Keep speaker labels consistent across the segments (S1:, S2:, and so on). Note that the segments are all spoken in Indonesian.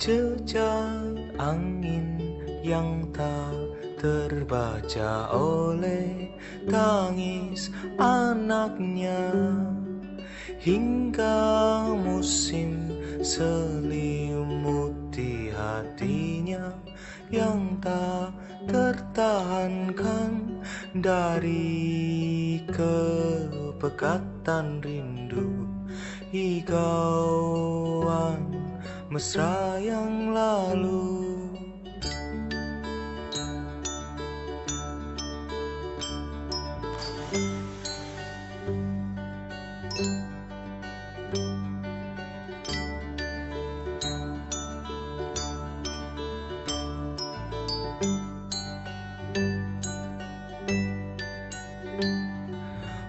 S1: Jejak angin yang tak terbaca oleh tangis anaknya, hingga musim selimuti hatinya yang tak tertahankan dari kepekatan rindu higauan mesra yang lalu.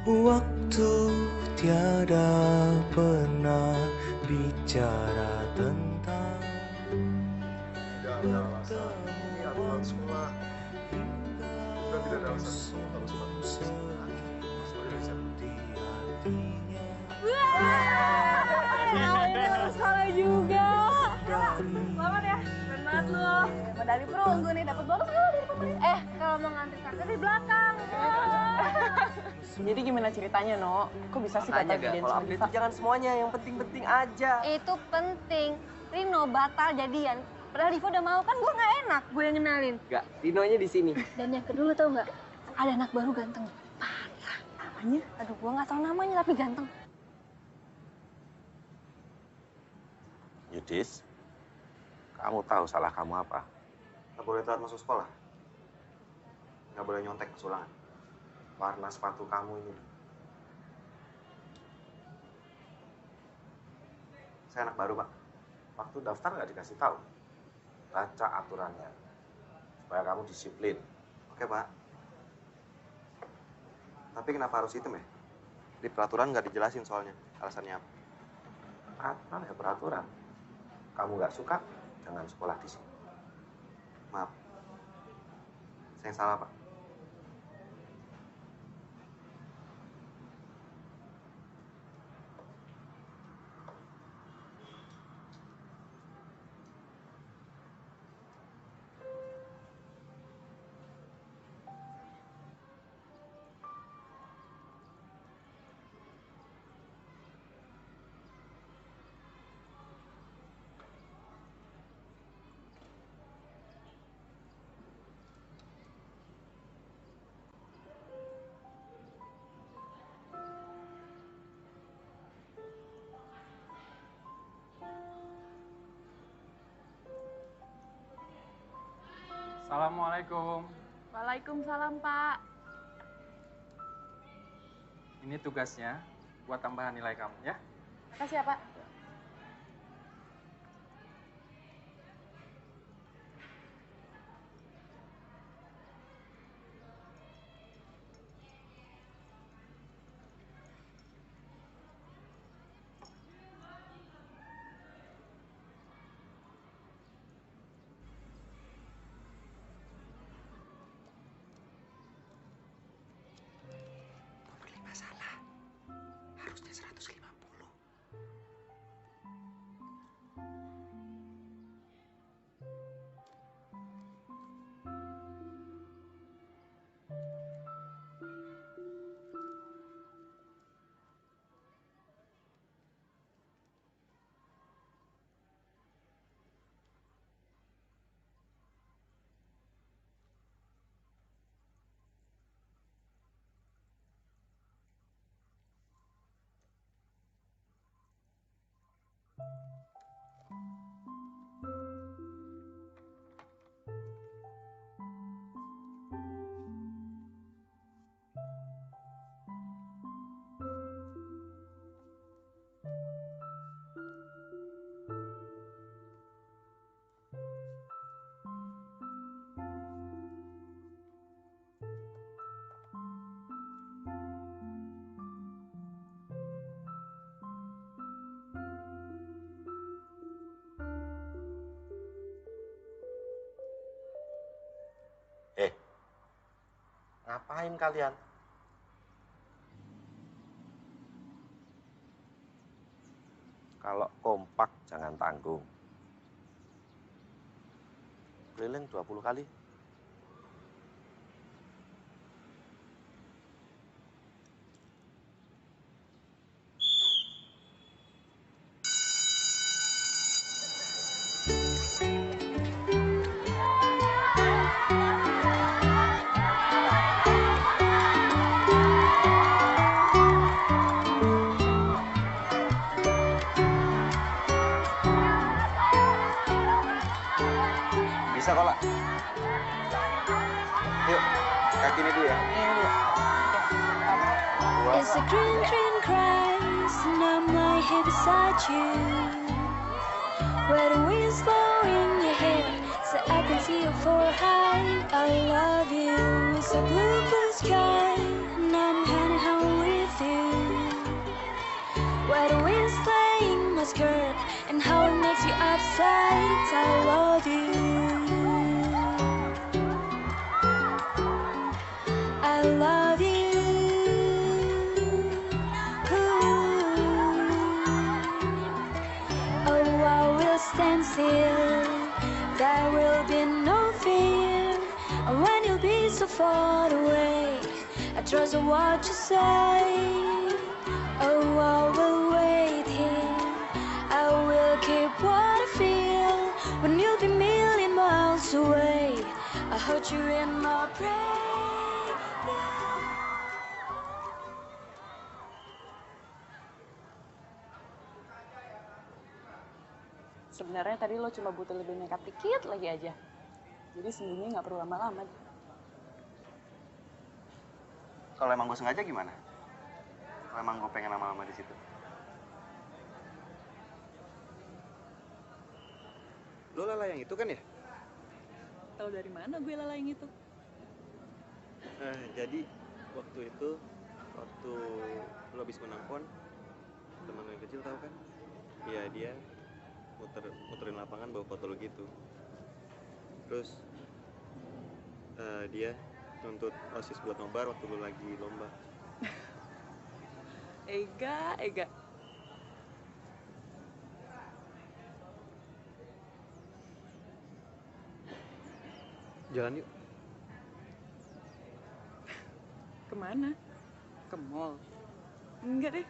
S1: Waktu tiada pernah bicara tentang
S2: Udah alasan. Ini aturan sekolah. Bukan tidak ada alasan kamu harus melakukan kesalahan. Sorry, Reza.
S3: Alina lulus sekolah juga. Selamat ya, keren banget lo. Medali perunggu nih, dapat bonus nggak dari pemerintah? Kalau mau ngantri kakak di belakang.
S4: Jadi gimana ceritanya, No? Kok bisa sih batal jadian
S5: kalau
S4: sama
S5: update
S4: Diva?
S5: itu jangan semuanya, yang penting-penting aja.
S3: Itu penting. Rino batal jadian. Padahal Diva udah mau kan, gue nggak enak gue yang kenalin.
S5: Enggak, Dinonya di sini.
S3: Dan yang kedua tau nggak? Ada anak baru ganteng. Parah. Namanya? Aduh, gue nggak tahu namanya tapi ganteng.
S6: Yudis, kamu tahu salah kamu apa?
S2: Nggak boleh telat masuk sekolah. Nggak boleh nyontek kesulangan. Warna sepatu kamu ini. Saya anak baru, Pak. Waktu daftar nggak dikasih tahu. Baca aturannya. Supaya kamu disiplin. Oke, Pak. Tapi kenapa harus hitam ya? Di peraturan nggak dijelasin soalnya. Alasannya apa?
S6: Peraturan ya peraturan. Kamu nggak suka, jangan sekolah di sini.
S2: Maaf. Saya yang salah, Pak.
S7: Assalamualaikum.
S3: Waalaikumsalam, Pak.
S7: Ini tugasnya buat tambahan nilai kamu ya.
S3: Makasih ya, Pak.
S6: Nomor 5 salah. Harusnya 150.
S2: Ngapain kalian? Kalau kompak jangan tanggung. Keliling 20 kali. Bisa kok, lah. Yuk, kaki ini dulu ya.
S8: It's a green, green grass, and I'm right here beside you. Where the wind's blowing your hair, so I can see your forehead. I love you. It's a blue, blue sky, and I'm heading home with you. Where the wind's playing my skirt, and how it makes you upset. I love you. I love you. Oh, I will stand still. There will be no fear. And when you'll be so far away, I trust in what you say. Oh, I will wait here. I will keep what I feel. When you'll be million miles away, I hold you in my prayer.
S4: Sebenarnya tadi lo cuma butuh lebih nekat dikit lagi aja. Jadi sembunyi nggak perlu lama-lama.
S6: Kalau emang gue sengaja gimana? Kalau emang gue pengen lama-lama di situ. Lo Lala yang itu kan ya?
S4: Tahu dari mana gue Lala yang itu?
S6: Jadi waktu itu, waktu lo habis menang pon, teman lo yang kecil tahu kan? Iya, dia muterin lapangan bawa foto lo gitu. Terus dia nuntut OSIS buat nobar waktu lo lagi lomba.
S4: Ega.
S6: Jalan yuk.
S4: Kemana? Ke mall? Enggak deh.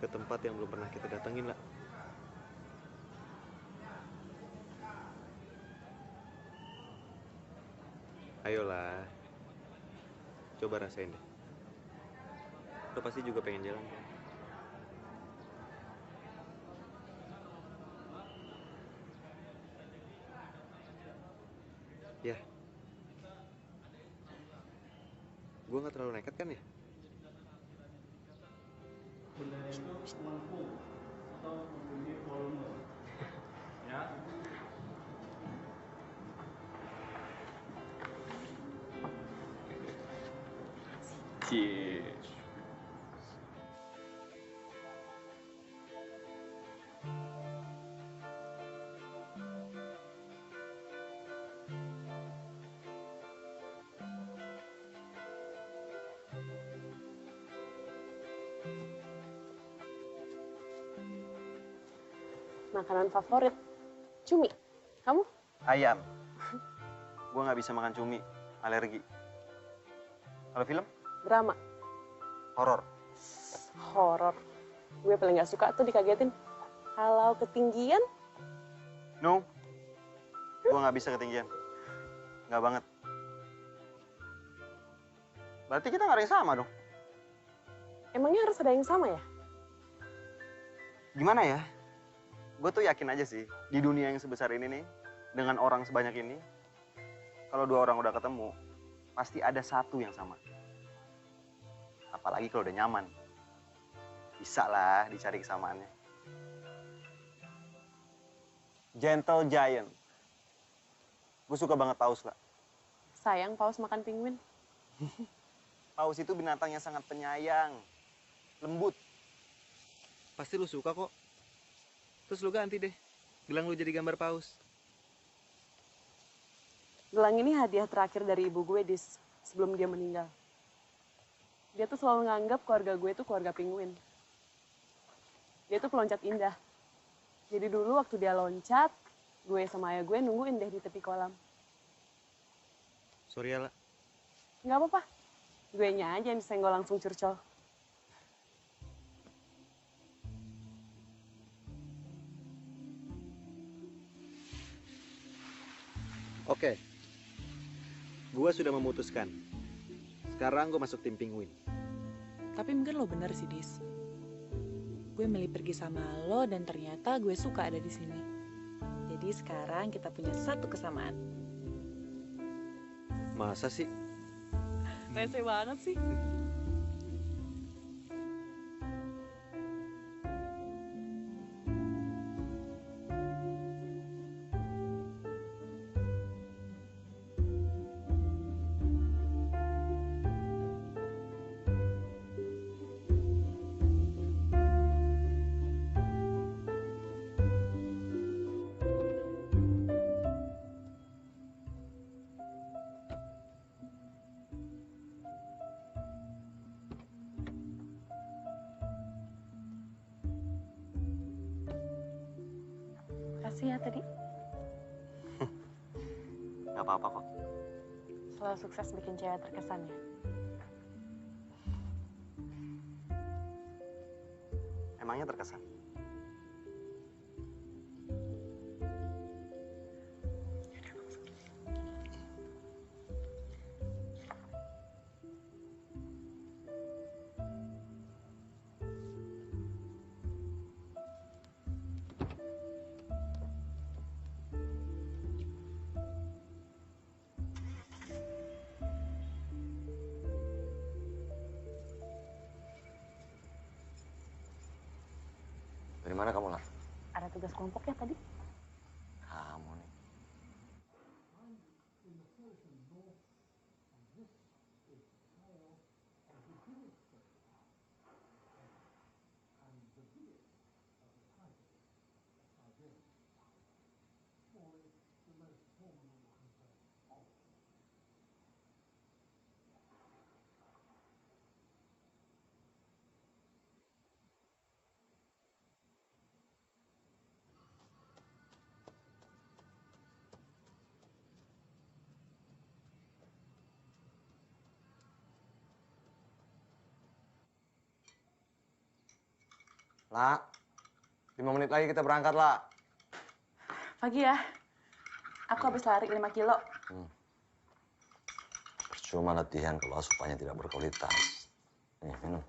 S6: Ke tempat yang belum pernah kita datengin, lah. Ayolah. Coba rasain deh. Lo pasti juga pengen jalan kan? Ya. Gue gak terlalu nekat kan ya?
S7: Cheers.
S4: Makanan favorit? Cumi. Kamu?
S6: Ayam. Gue gak bisa makan cumi. Alergi. Kalau film?
S4: Drama.
S6: Horor.
S4: Horor. Gue paling gak suka tuh dikagetin. Kalau ketinggian?
S6: No. Gue gak bisa ketinggian. Gak banget. Berarti kita gak ada yang sama dong.
S4: Emangnya harus ada yang sama ya?
S6: Gimana ya? Gue tuh yakin aja sih, di dunia yang sebesar ini nih, dengan orang sebanyak ini, kalau dua orang udah ketemu, pasti ada satu yang sama. Apalagi kalau udah nyaman. Bisa lah dicari kesamaannya. Gentle Giant. Gue suka banget paus, lah.
S4: Sayang paus makan penguin.
S6: Paus itu binatang yang sangat penyayang, lembut. Pasti lu suka kok. Terus lu ganti deh, bilang lu jadi gambar paus.
S4: Gelang ini hadiah terakhir dari ibu gue, Dis, sebelum dia meninggal. Dia tuh selalu nganggap keluarga gue itu keluarga penguin. Dia tuh peloncat indah. Jadi dulu waktu dia loncat, gue sama ayah gue nungguin deh di tepi kolam.
S6: Sorry ya, La.
S4: Nggak apa-apa. Gue nya aja yang disenggol langsung curcol.
S6: Oke. Gua sudah memutuskan. Sekarang gue masuk tim Penguin.
S9: Tapi mungkin lo bener sih, Dis. Gue milih pergi sama lo dan ternyata gue suka ada di sini. Jadi sekarang kita punya satu kesamaan.
S6: Masa sih?
S4: Rese banget sih. Makasih ya tadi.
S6: Gak apa-apa kok.
S4: Selalu sukses bikin cewek terkesan ya.
S6: Emangnya terkesan?
S2: Dari mana kamu, lah?
S4: Ada tugas kelompok ya tadi?
S2: Kamu nih. Lah, 5 menit lagi kita berangkat, lah.
S4: Pagi ya. Aku habis lari 5 kilo.
S2: Percuma latihan kalau asupannya tidak berkualitas. Nih, minum.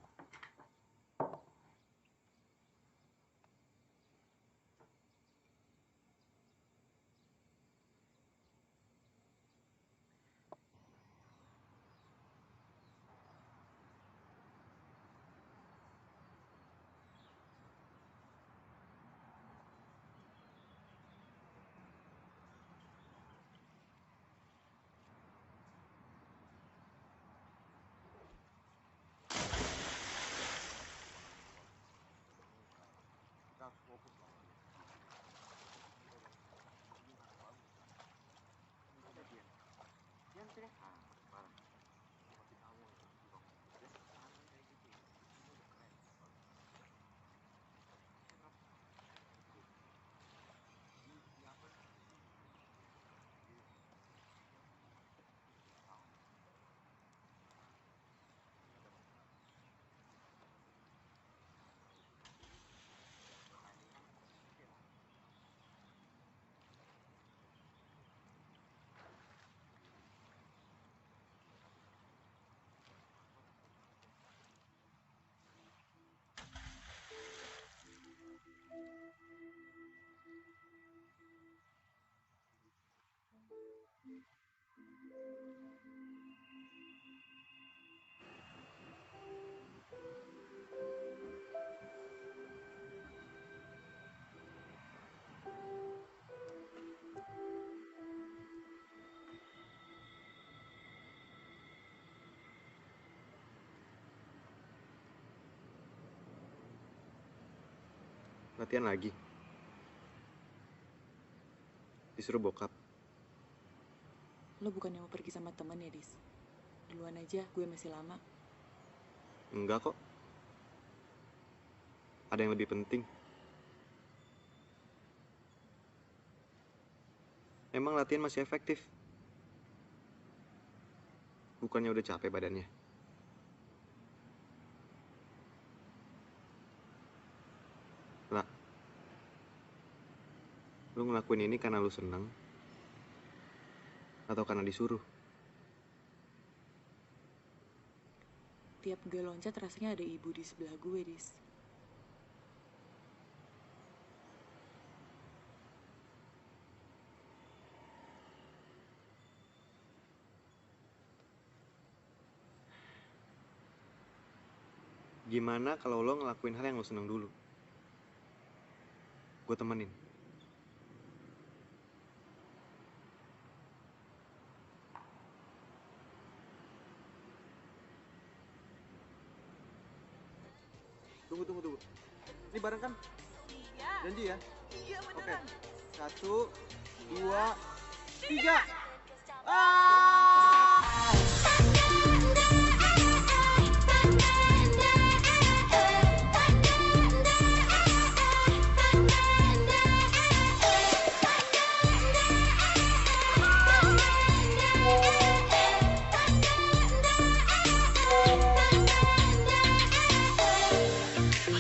S6: Latihan lagi. Disuruh bokap.
S9: Lo bukannya mau pergi sama temen ya, Dis? Duluan aja, gue masih lama.
S6: Enggak kok. Ada yang lebih penting. Emang latihan masih efektif? Bukannya udah capek badannya? Lah, lu ngelakuin ini karena lu seneng? Atau karena disuruh?
S9: Tiap gue loncat rasanya ada ibu di sebelah gue, Dis.
S6: Gimana kalau lo ngelakuin hal yang lo seneng dulu? Gue temenin. Tunggu. Ini bareng kan? Iya. Janji ya? Iya beneran. Oke. 1, 2, 3.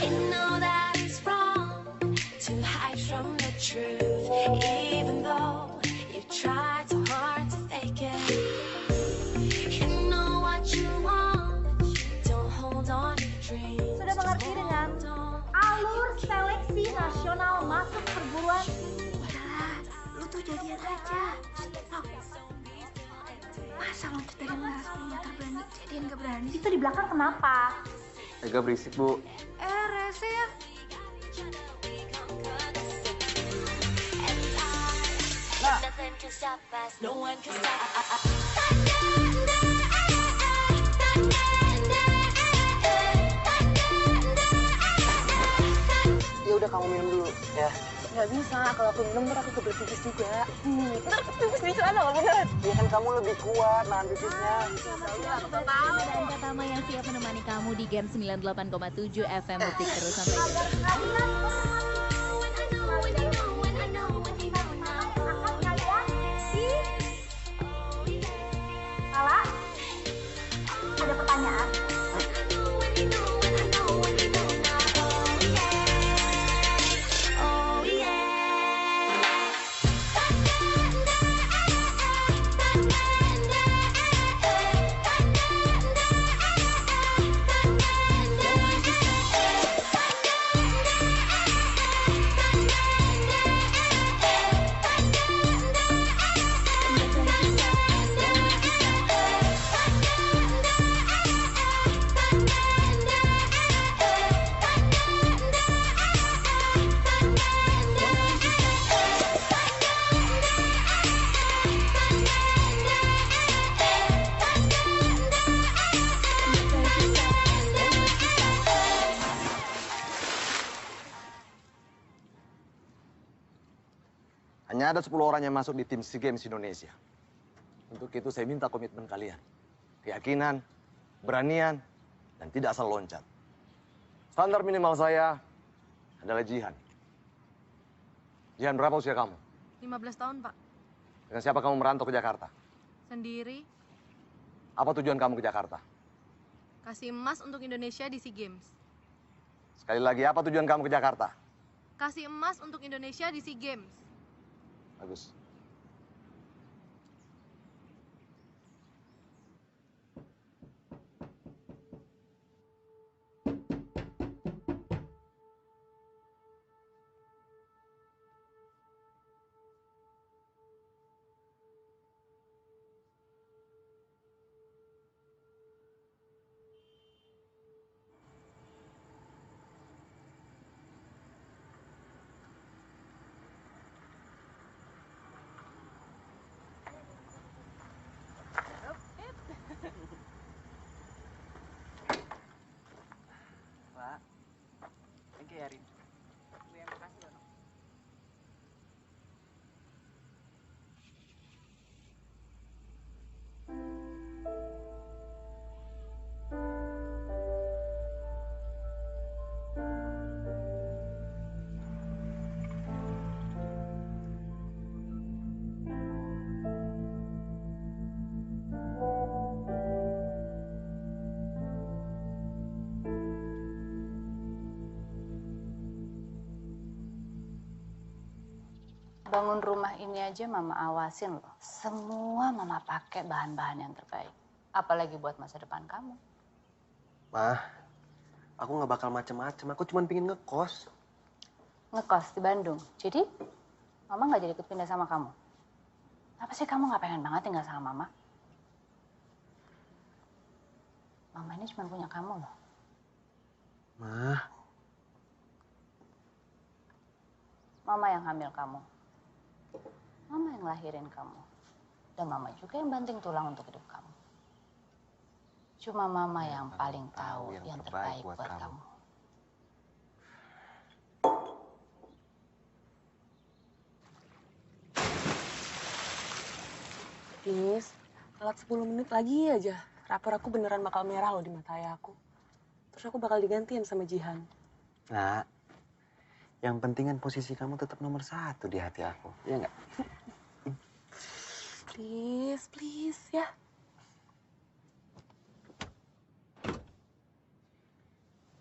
S8: You know that it's wrong to hide from the truth, even though you try so hard to fake it. You know what you want, don't hold on to dreams.
S3: Sudah mengerti dengan alur seleksi nasional masuk perguruan?
S8: Udahlah, lu tuh jadian aja. Masa loncat dari menara 10 meter berani, jadian gak berani?
S3: Itu di belakang kenapa?
S5: Agak berisik, Bu.
S8: Rese ya. Nothing can stop us, no one can stop us.
S5: Ya udah kamu minum dulu ya.
S4: Nggak bisa, kalau aku minum ntar aku kebelet pipis juga. Ntar aku pipis di celana nggak bener.
S5: Ya kan kamu lebih kuat nahan pipisnya.
S10: Dan Pratama yang siap menemani kamu di Game 98,7 FM Detik terus sampai
S3: Lala, ada pertanyaan.
S2: Hanya ada 10 orang yang masuk di tim SEA Games Indonesia. Untuk itu saya minta komitmen kalian. Keyakinan, beranian, dan tidak asal loncat. Standar minimal saya adalah Jihan. Jihan, berapa usia kamu?
S11: 15 tahun, Pak.
S2: Dengan siapa kamu merantau ke Jakarta?
S11: Sendiri,
S2: Apa tujuan kamu ke Jakarta?
S11: kasih emas untuk Indonesia di SEA Games.
S2: Sekali lagi, apa tujuan kamu ke Jakarta?
S11: Kasih emas untuk Indonesia di SEA Games.
S2: Bagus.
S12: Bangun rumah ini aja mama awasin loh. Semua mama pakai bahan-bahan yang terbaik. Apalagi buat masa depan kamu.
S5: Mah, aku nggak bakal macem-macem. Aku cuma pingin ngekos.
S12: Ngekos di Bandung. Jadi mama nggak jadi ikut pindah sama kamu. Apa sih kamu nggak pengen banget tinggal sama mama? Mama ini cuma punya kamu loh.
S5: Mah,
S12: Mama yang hamil kamu. Mama yang lahirin kamu. Dan mama juga yang banting tulang untuk hidup kamu. Cuma mama yang paling tahu yang terbaik buat kamu.
S4: Dis, telat 10 menit lagi aja. Rapor aku beneran bakal merah loh di mata ayah aku. Terus aku bakal digantiin sama Jihan.
S5: nah, yang penting kan posisi kamu tetap nomor 1 di hati aku, iya nggak?
S4: Please, please ya.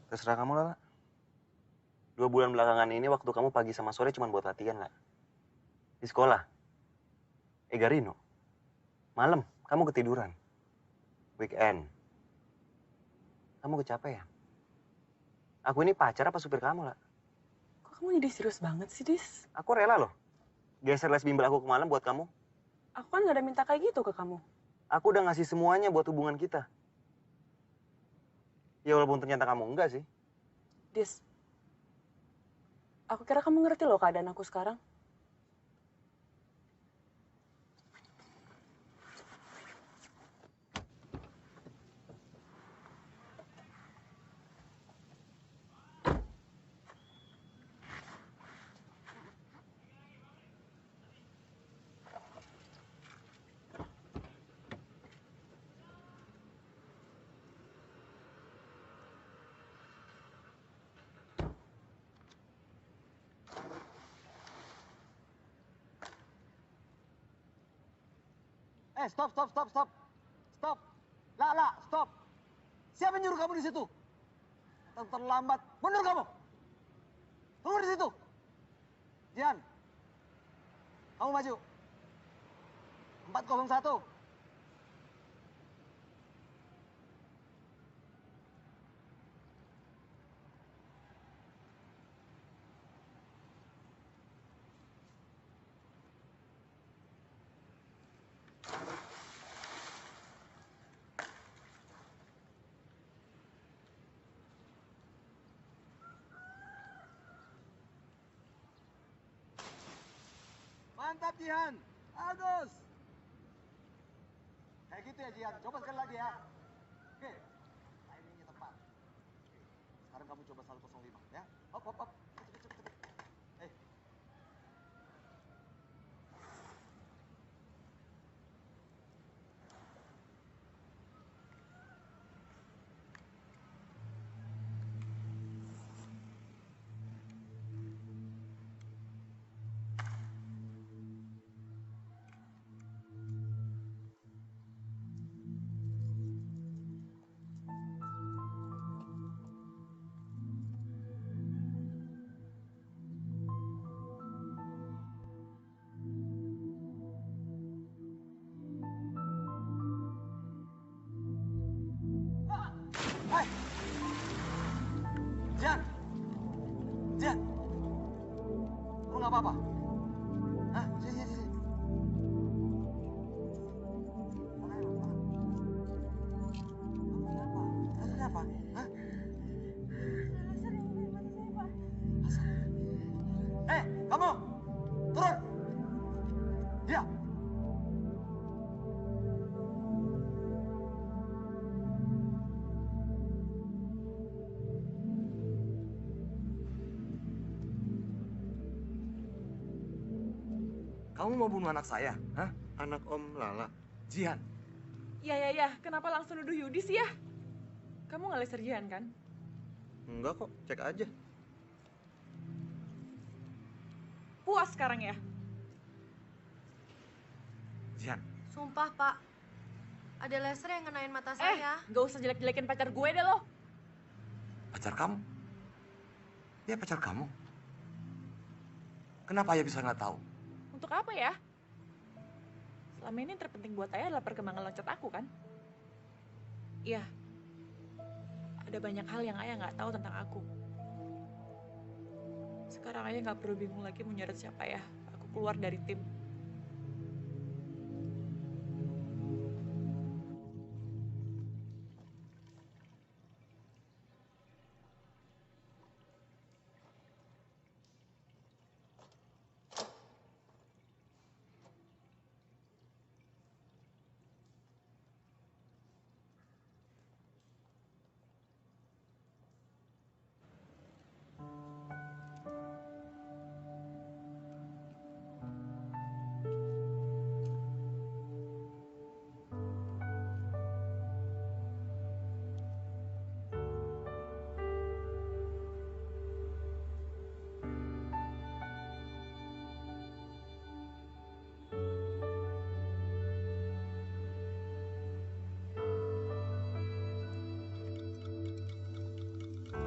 S5: Terserah kamu lah, Lak. 2 bulan belakangan ini waktu kamu pagi sama sore cuma buat latihan nggak? Di sekolah? Garino? Malam, kamu ketiduran. Weekend. Kamu kecapean. Aku ini pacar apa supir kamu, Lak?
S4: Kok kamu jadi serius banget sih, Dis?
S5: Aku rela loh. Geser les bimbel aku ke malam buat kamu.
S4: Aku kan gak ada minta kayak gitu ke kamu.
S5: Aku udah ngasih semuanya buat hubungan kita. Ya walaupun ternyata kamu enggak sih.
S4: Dis, aku kira kamu ngerti loh keadaan aku sekarang.
S2: Stop. Stop. La, stop. Siapa yang nyuruh kamu di situ? Terlambat. Mundur kamu. Tunggu di situ. Jihan. Kamu maju. 401. Mantap Jihan, bagus. Kayak gitu ya Jihan, coba sekali lagi ya. Oke, timingnya tepat. Sekarang kamu coba 105 ya. Hop. Cepet. Jihan, lu nggak apa-apa? Hah? Sini. Kenapa? Hah? Kamu! Turun! Dia! Kamu mau bunuh anak saya? Hah?
S6: Anak Om Lala.
S2: Jihan.
S9: Ya. Kenapa langsung nuduh Yudi sih ya? Kamu nggak leser Jihan kan?
S6: Enggak kok, cek aja.
S9: Puas sekarang ya?
S2: Jihan.
S11: Sumpah, Pak. Ada laser yang ngenain mata saya.
S9: Gak usah jelek-jelekin pacar gue deh lo.
S2: Pacar kamu? Dia pacar kamu? Kenapa ayah bisa nggak tahu?
S9: Untuk apa ya? Selama ini yang terpenting buat ayah adalah perkembangan loncat aku kan? Iya. Ada banyak hal yang ayah nggak tahu tentang aku. Sekarang ayah nggak perlu bingung lagi mau nyeret siapa ya. Aku keluar dari tim.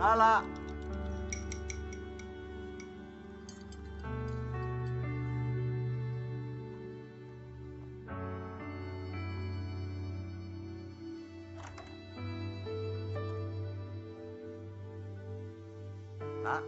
S2: Lala. Kak.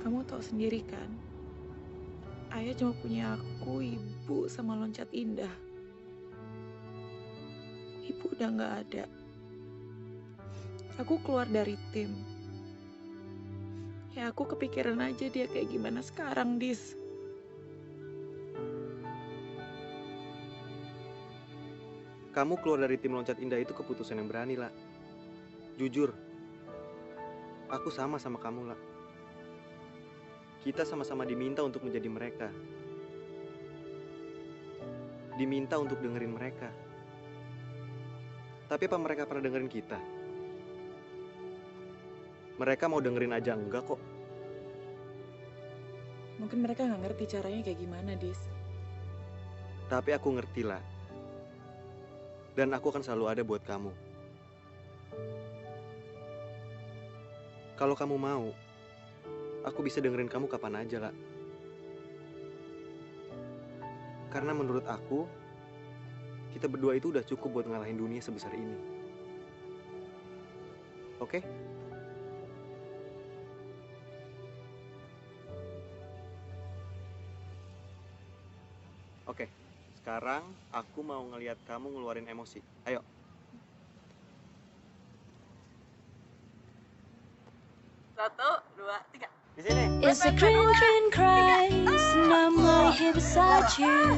S9: Kamu tahu sendiri kan, ayah cuma punya aku, ibu, sama loncat indah. Ibu udah nggak ada. Aku keluar dari tim. Ya aku kepikiran aja dia kayak gimana sekarang, Dis.
S6: Kamu keluar dari tim loncat indah itu keputusan yang berani, lah. Jujur, aku sama kamu, lah. Kita sama-sama diminta untuk menjadi mereka. Diminta untuk dengerin mereka. Tapi apa mereka pernah dengerin kita? Mereka mau dengerin aja enggak kok.
S9: Mungkin mereka nggak ngerti caranya kayak gimana, Dis.
S6: Tapi aku ngerti, lah. Dan aku akan selalu ada buat kamu. Kalau kamu mau, aku bisa dengerin kamu kapan aja, lah. Karena menurut aku, kita berdua itu udah cukup buat ngalahin dunia sebesar ini. Oke? Oke, sekarang aku mau ngelihat kamu ngeluarin emosi. Ayo.
S9: Satu, dua, tiga.
S6: Di sini.
S8: It's a green cries, and I'm right here beside you.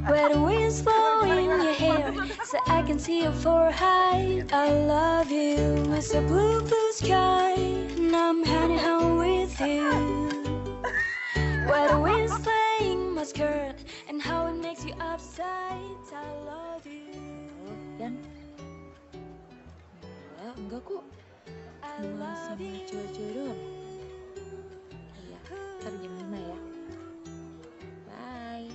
S8: Where the wind's blowing your hair, so I can see your forehead. I love you. It's a blue sky, and I'm hanging out with you. Where the wind's playing my skirt, and how it makes you upside. I love you.
S9: Dan enggak kok. Cuma sama cewek-cewek doang. Iya, ntar jam 5 ya. Bye.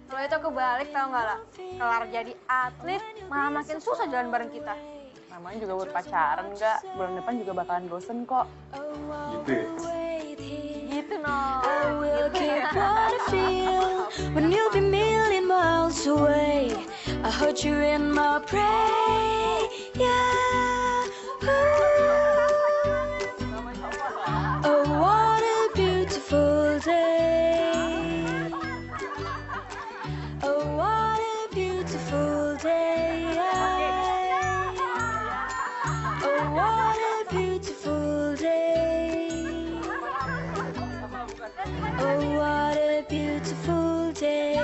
S3: Kalau itu kebalik tau nggak lah? Kelar jadi atlet malah makin susah jalan bareng kita.
S4: Namanya juga buat pacaran nggak? Bulan depan juga bakalan bosen kok.
S6: Gitu ya?
S3: Gitu no.
S8: I will keep what I feel when you'll be million miles away. I heard you in my prayer. Oh, what a beautiful day. Oh, what a beautiful day. Oh, what a beautiful day. Oh, what a beautiful day.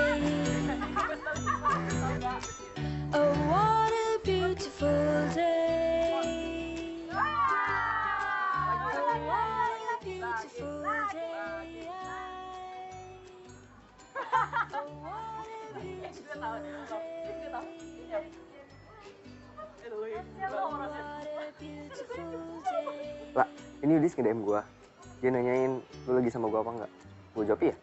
S8: Oh, what a beautiful day.
S5: Lah, ini Yudis nge-DM gue. Dia nanyain, lu lagi sama gue apa enggak? Gue jawab iya.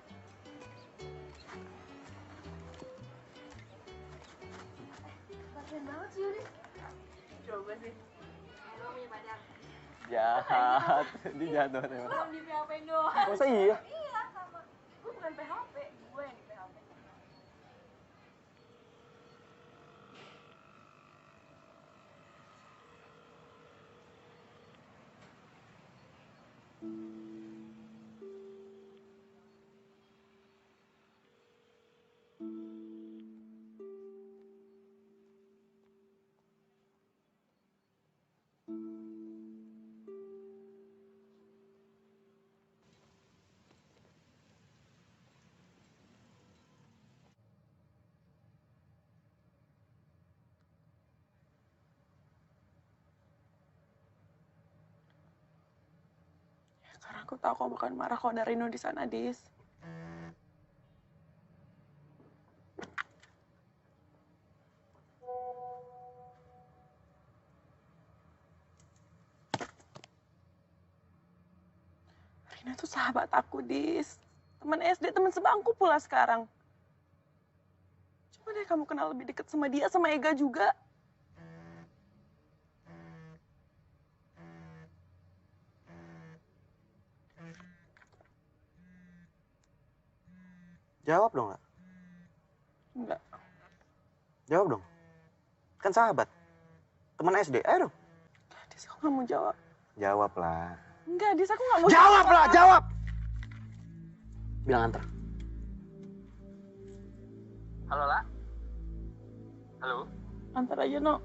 S3: Kasian banget sih Yudis. Coba sih. Emang punya pacar?
S5: Jahat, dia jahat banget emang.
S3: Belum di PHP-in doang.
S5: Masa iya?
S3: Iya, sama. Gue bukan PHP, gue yang di PHP.
S4: Karena aku tahu kamu akan marah kalau ada Rino di sana, Dis. Rino tuh sahabat aku, Dis. Teman SD, teman sebangku pula sekarang. Coba deh kamu kenal lebih dekat sama dia, sama Ega juga.
S5: Jawab dong, nggak?
S4: Enggak.
S5: Jawab dong. Kan sahabat. Teman SD, ayo dong.
S4: Dis, aku nggak mau jawab.
S5: Jawab lah.
S4: Enggak, Dis, aku nggak mau
S5: Jawab lah, jawab! Bilang antar.
S7: Halo, La? Halo?
S4: Antar aja, No.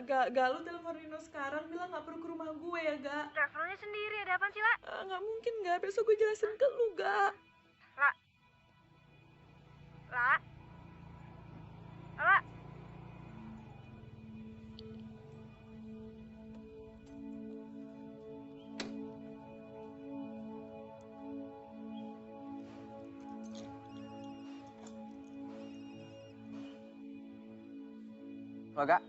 S4: Gak, lu telepon Rino sekarang, bilang gak perlu ke rumah gue ya, Gak.
S3: Travelnya sendiri, ada apaan sih, La?
S4: Gak mungkin, Gak. Besok gue jelasin ke lu, Gak.
S3: La? La? La?
S5: Lo gak?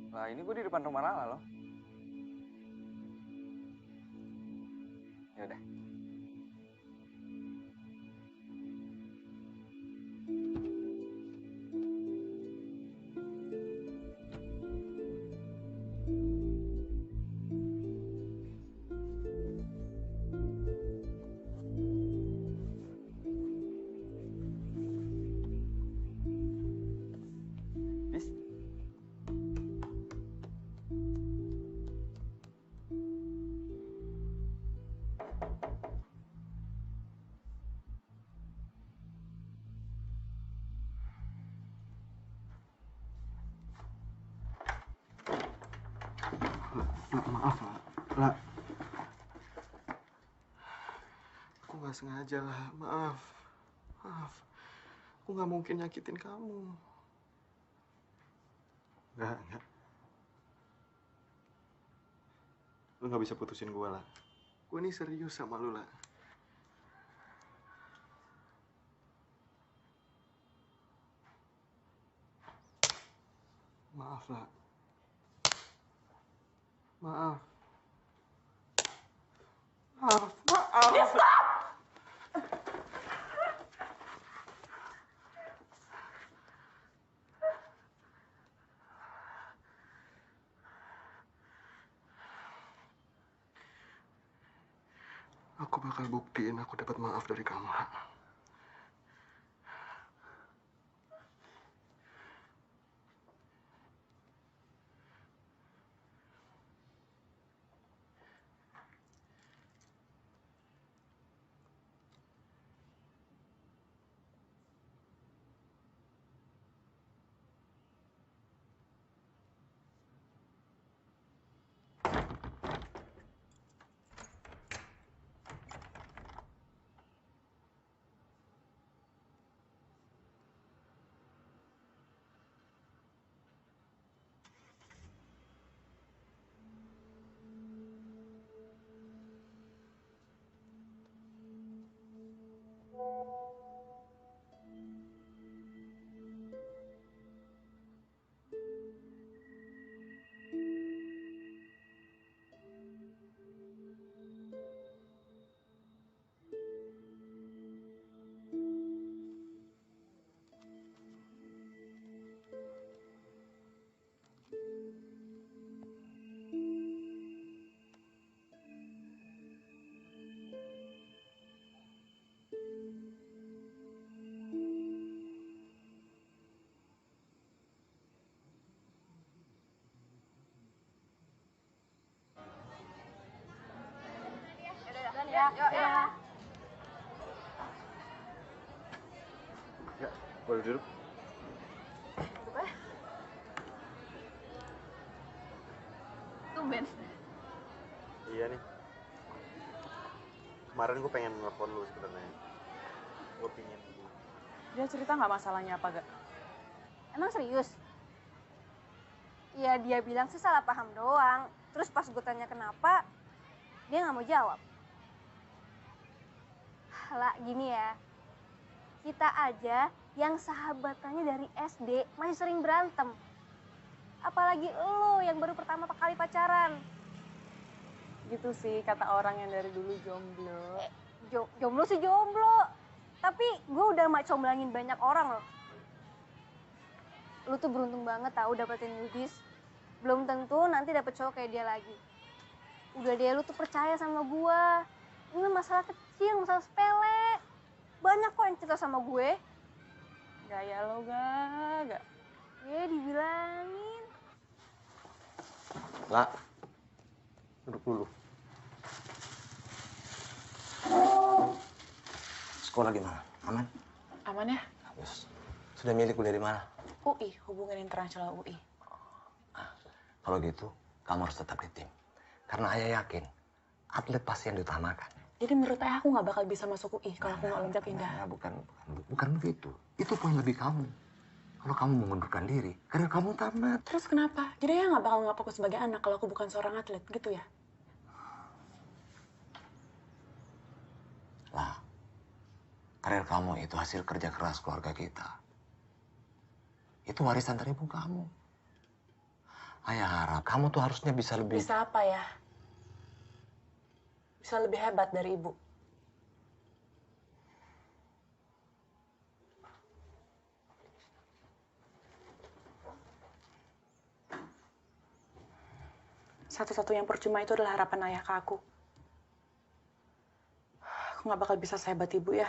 S5: Lah ini gue di depan rumah Lala loh. Ya udah. Bis. Maaf, lah. Aku nggak sengaja lah, maaf. Maaf. Aku nggak mungkin nyakitin kamu. Nggak. Lu nggak bisa putusin gue lah. Gue ini serius sama lu lah. Maaf lah. Maaf. Maaf. Aku bakal buktiin aku dapat maaf dari kamu.
S3: Ya, ya.
S6: Ya, boleh duduk.
S3: Duduk aja. Tumben.
S6: Iya nih. Kemarin gue pengen nelfon lu sebenarnya. Gue pingin.
S4: Dia cerita nggak masalahnya apa gak?
S3: Emang serius? Ya dia bilang sih salah paham doang. Terus pas gue tanya kenapa, dia nggak mau jawab. Lah gini ya, kita aja yang sahabatannya dari SD masih sering berantem. Apalagi lo yang baru pertama kali pacaran.
S4: Gitu sih kata orang yang dari dulu jomblo.
S3: Jomblo sih jomblo. Tapi gue udah comblangin banyak orang loh. Lu tuh beruntung banget tahu dapetin Yudis. Belum tentu nanti dapet cowok kayak dia lagi. Udah deh lu tuh percaya sama gue. Ini masalah kecil, masalah sepele. Banyak kok yang cerita sama gue.
S4: Gaya lo gak.
S3: Dibilangin.
S2: Lah, duduk dulu. Sekolah gimana? Aman?
S9: Aman ya?
S2: Bagus. Sudah milih kuliah di mana?
S9: UI, hubungan internasional UI.
S2: Kalau gitu, kamu harus tetap di tim. Karena ayah yakin, atlet pasti yang diutamakan.
S9: Jadi menurut ayah aku nggak bakal bisa masuk UI kalau aku nggak loncat indah.
S2: Nah, bukan begitu. Itu poin lebih kamu. Kalau kamu mengundurkan diri, karena kamu tamat.
S9: Terus kenapa? Jadi ayah nggak bakal ngaku aku sebagai anak kalau aku bukan seorang atlet, gitu ya?
S2: Lah, karir kamu itu hasil kerja keras keluarga kita. Itu warisan dari ibu kamu. Ayah harap kamu tuh harusnya bisa lebih...
S9: Bisa apa ya? Bisa lebih hebat dari ibu. Satu-satu yang percuma itu adalah harapan ayah ke aku. Aku nggak bakal bisa sehebat ibu ya.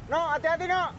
S13: No, hati-hati, No.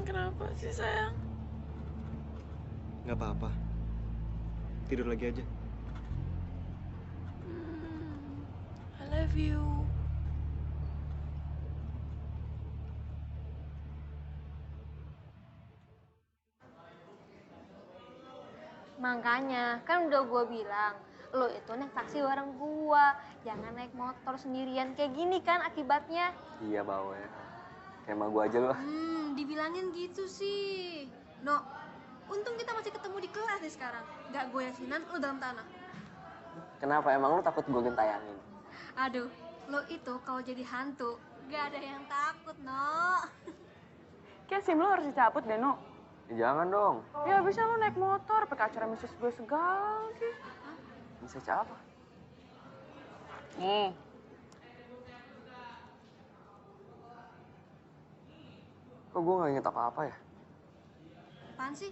S9: Kenapa sih sayang?
S6: Nggak apa-apa. Tidur lagi aja.
S9: I love you.
S3: Makanya, kan udah gue bilang, lo itu naik taksi bareng gua, jangan naik motor sendirian kayak gini kan akibatnya.
S6: Iya, Bawel. Kayak sama gua aja lo.
S11: Dibilangin gitu sih. No, untung kita masih ketemu di kelas nih sekarang. Gak gue yasinan, lo dalam tanah.
S2: Kenapa? Emang lu takut gue gentayangin?
S11: Aduh, lo itu kalau jadi hantu, gak ada yang takut, no.
S4: Kayak SIM lo harus dicabut deh, No.
S2: Ya, jangan dong.
S4: Ya abisnya lo naik motor, pakai acara Mrs. gue segala sih.
S2: Bisa siapa?
S4: Nih.
S2: Kok gue gak inget apa-apa ya?
S11: Apaan sih?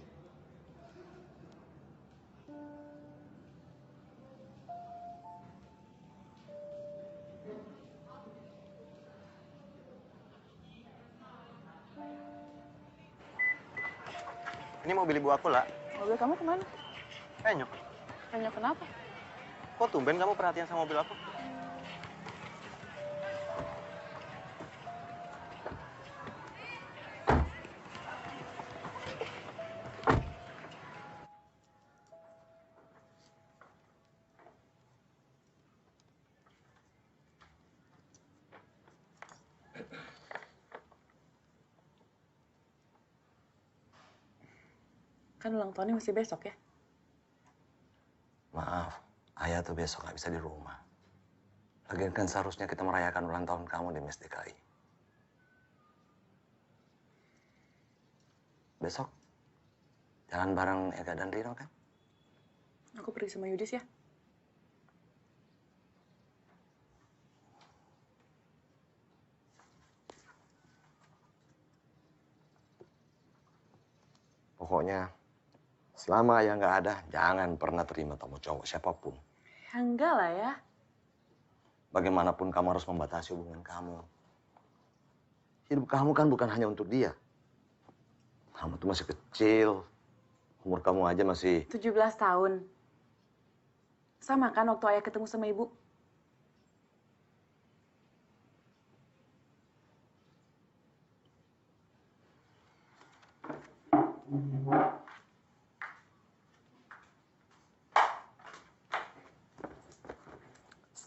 S5: Ini mobil ibu aku, lah.
S4: Mobil kamu kemana?
S5: Penyok.
S4: Tanya kenapa?
S5: Kok tumben kamu perhatian sama mobil aku?
S4: Kan ulang tahunnya masih besok ya?
S2: Maaf, ayah tuh besok gak bisa di rumah. Lagian kan seharusnya kita merayakan ulang tahun kamu di Mes DKI. Besok jalan bareng Ega dan Rino kan?
S4: Aku pergi sama Yudis ya.
S2: Pokoknya selama ayah nggak ada, jangan pernah terima tamu cowok siapapun.
S4: Ya enggak lah ya.
S2: bagaimanapun kamu harus membatasi hubungan kamu. Hidup kamu kan bukan hanya untuk dia. Kamu tuh masih kecil. Umur kamu aja masih...
S9: 17 tahun. Sama kan waktu ayah ketemu sama ibu?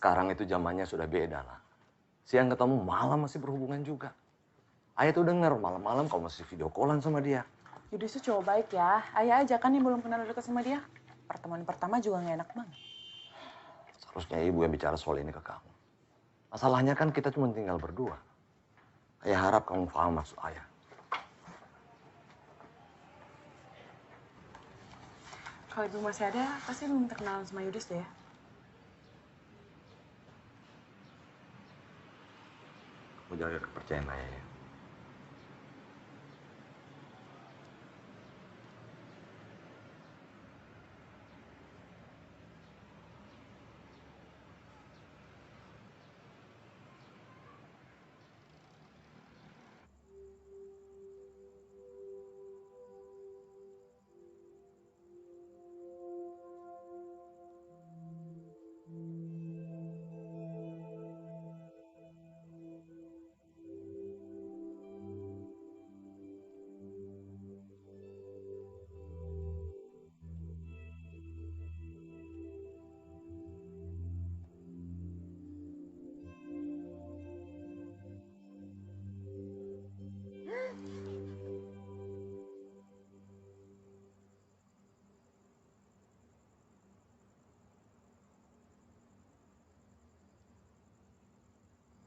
S2: Sekarang itu zamannya sudah beda lah. Siang ketemu, malam masih berhubungan juga. Ayah tuh denger malam-malam kamu masih video callan sama dia.
S9: Yudis tuh cowok baik ya. Ayah aja kan yang belum kenal dekat sama dia. Pertemuan pertama juga gak enak banget.
S2: Seharusnya ibu yang bicara soal ini ke kamu. Masalahnya kan kita cuma tinggal berdua. Ayah harap kamu paham maksud ayah.
S9: Kalau ibu masih ada, pasti belum terkenalan sama Yudis deh ya.
S2: Kamu jaga kepercayaan ayah ya.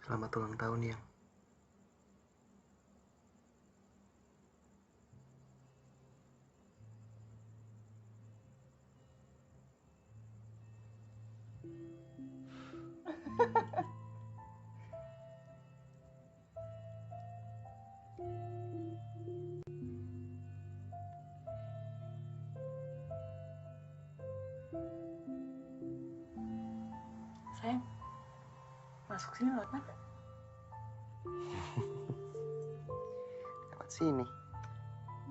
S6: Selamat ulang tahun, Yang.
S9: Sayang, masuk sini lewat mana?
S6: Lewat sini.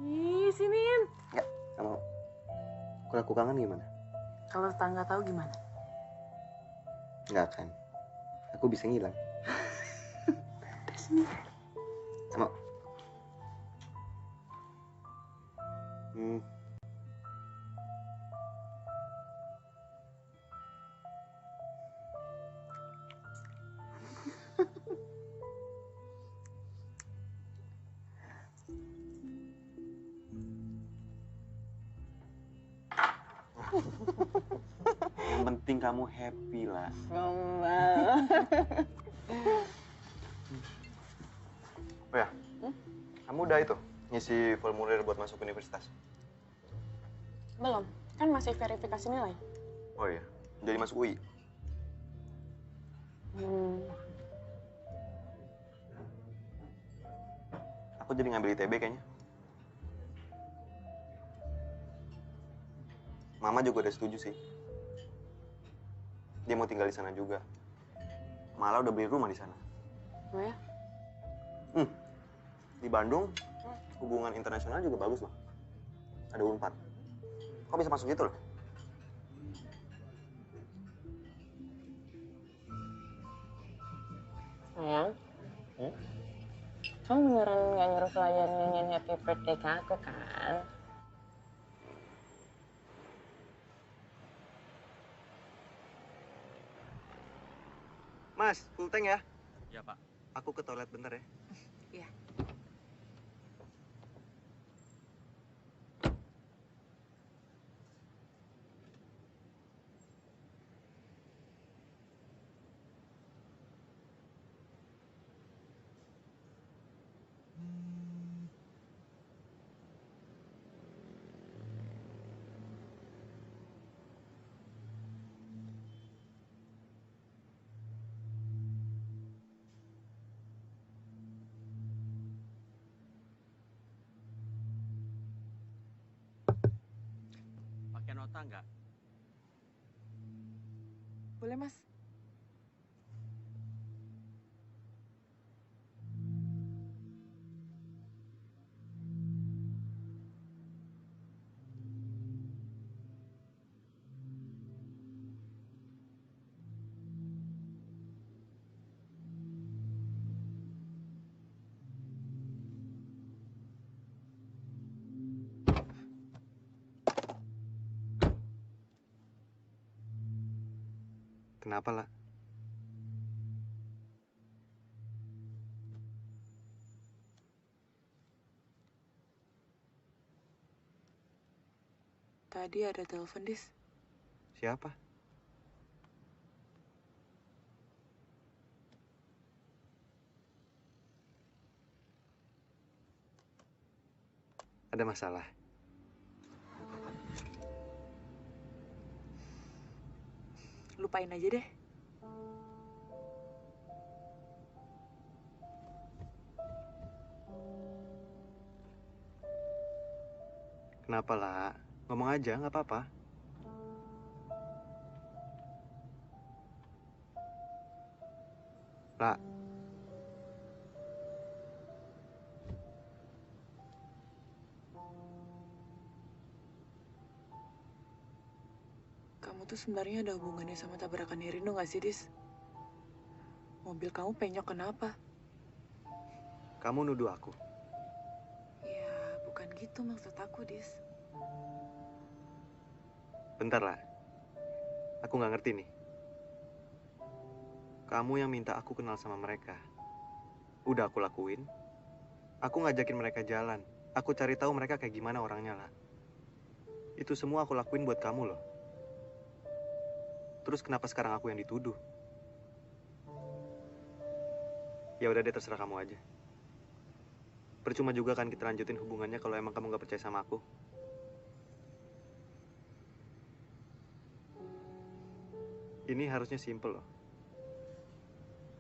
S9: Ih, siniin.
S6: Enggak, nggak mau. Kalau aku kangen gimana?
S9: Kalau tetangga tahu gimana?
S6: Nggak akan. Aku bisa ngilang.
S9: Udah sini.
S6: Nggak mau. Hmm.
S5: Yang penting kamu happy lah.
S6: Oh ya, kamu udah itu ngisi formulir buat masuk universitas?
S4: Belum, kan masih verifikasi nilai.
S6: Oh iya, jadi masuk UI. Aku jadi ngambil ITB kayaknya. Mama juga udah setuju sih. Dia mau tinggal di sana juga. Malah udah beli rumah di sana.
S4: Oh ya?
S6: Di Bandung, hubungan internasional juga bagus loh. Ada Unpad. Kok bisa masuk gitu loh?
S12: Sayang, kamu beneran nggak nyuruh pelayan nyanyiin happy birthday ke aku kan?
S6: Mas, full tank ya?
S7: Iya, Pak.
S6: Aku ke toilet bentar ya.
S9: Iya.
S7: Pakai nota nggak?
S9: Boleh, Mas?
S6: Kenapa, lah?
S9: Tadi ada telepon, Dis.
S6: Siapa? Ada masalah?
S9: Lupain aja deh.
S6: Kenapa, lah? Ngomong aja, nggak apa-apa. Lah,
S9: Kamu tuh sebenarnya ada hubungannya sama tabrakan Rino nggak sih, Dis? Mobil kamu penyok kenapa?
S6: kamu nuduh aku.
S9: Ya, bukan gitu maksud aku, Dis.
S6: Bentar, lah. Aku nggak ngerti nih. Kamu yang minta aku kenal sama mereka. Udah aku lakuin. Aku ngajakin mereka jalan. Aku cari tahu mereka kayak gimana orangnya, lah. Itu semua aku lakuin buat kamu, loh. Terus kenapa sekarang aku yang dituduh? Ya udah deh, terserah kamu aja. Percuma juga kan kita lanjutin hubungannya kalau emang kamu nggak percaya sama aku. Ini harusnya simple, loh.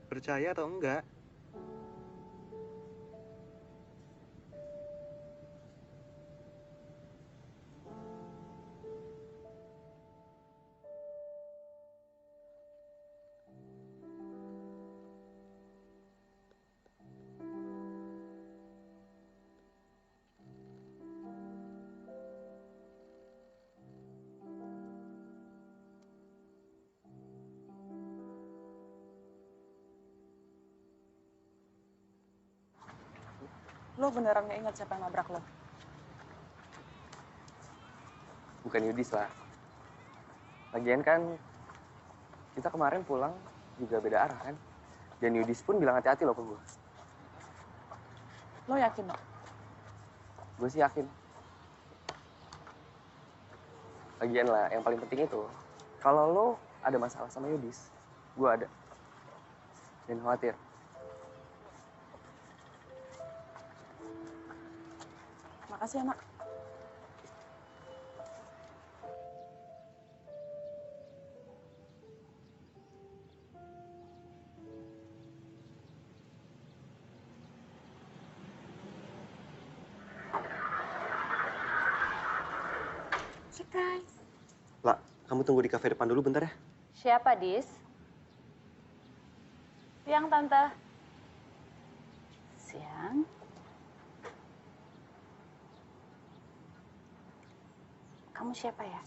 S6: Percaya atau enggak?
S4: Lo beneran nggak ingat siapa yang nabrak lo?
S13: Bukan Yudis, lah. Lagian kan kita kemarin pulang juga beda arah kan. Dan Yudis pun bilang hati-hati loh ke gue.
S4: Lo yakin, no?
S13: Gue sih yakin. Lagian lah, yang paling penting itu, kalau lo ada masalah sama Yudis, gue ada. Jangan khawatir.
S4: Makasih ya, Mak.
S12: Surprise.
S6: Lah, kamu tunggu di kafe depan dulu bentar ya.
S12: Siapa, Dis? Siang, Tante. Siang. Kamu siapa ya?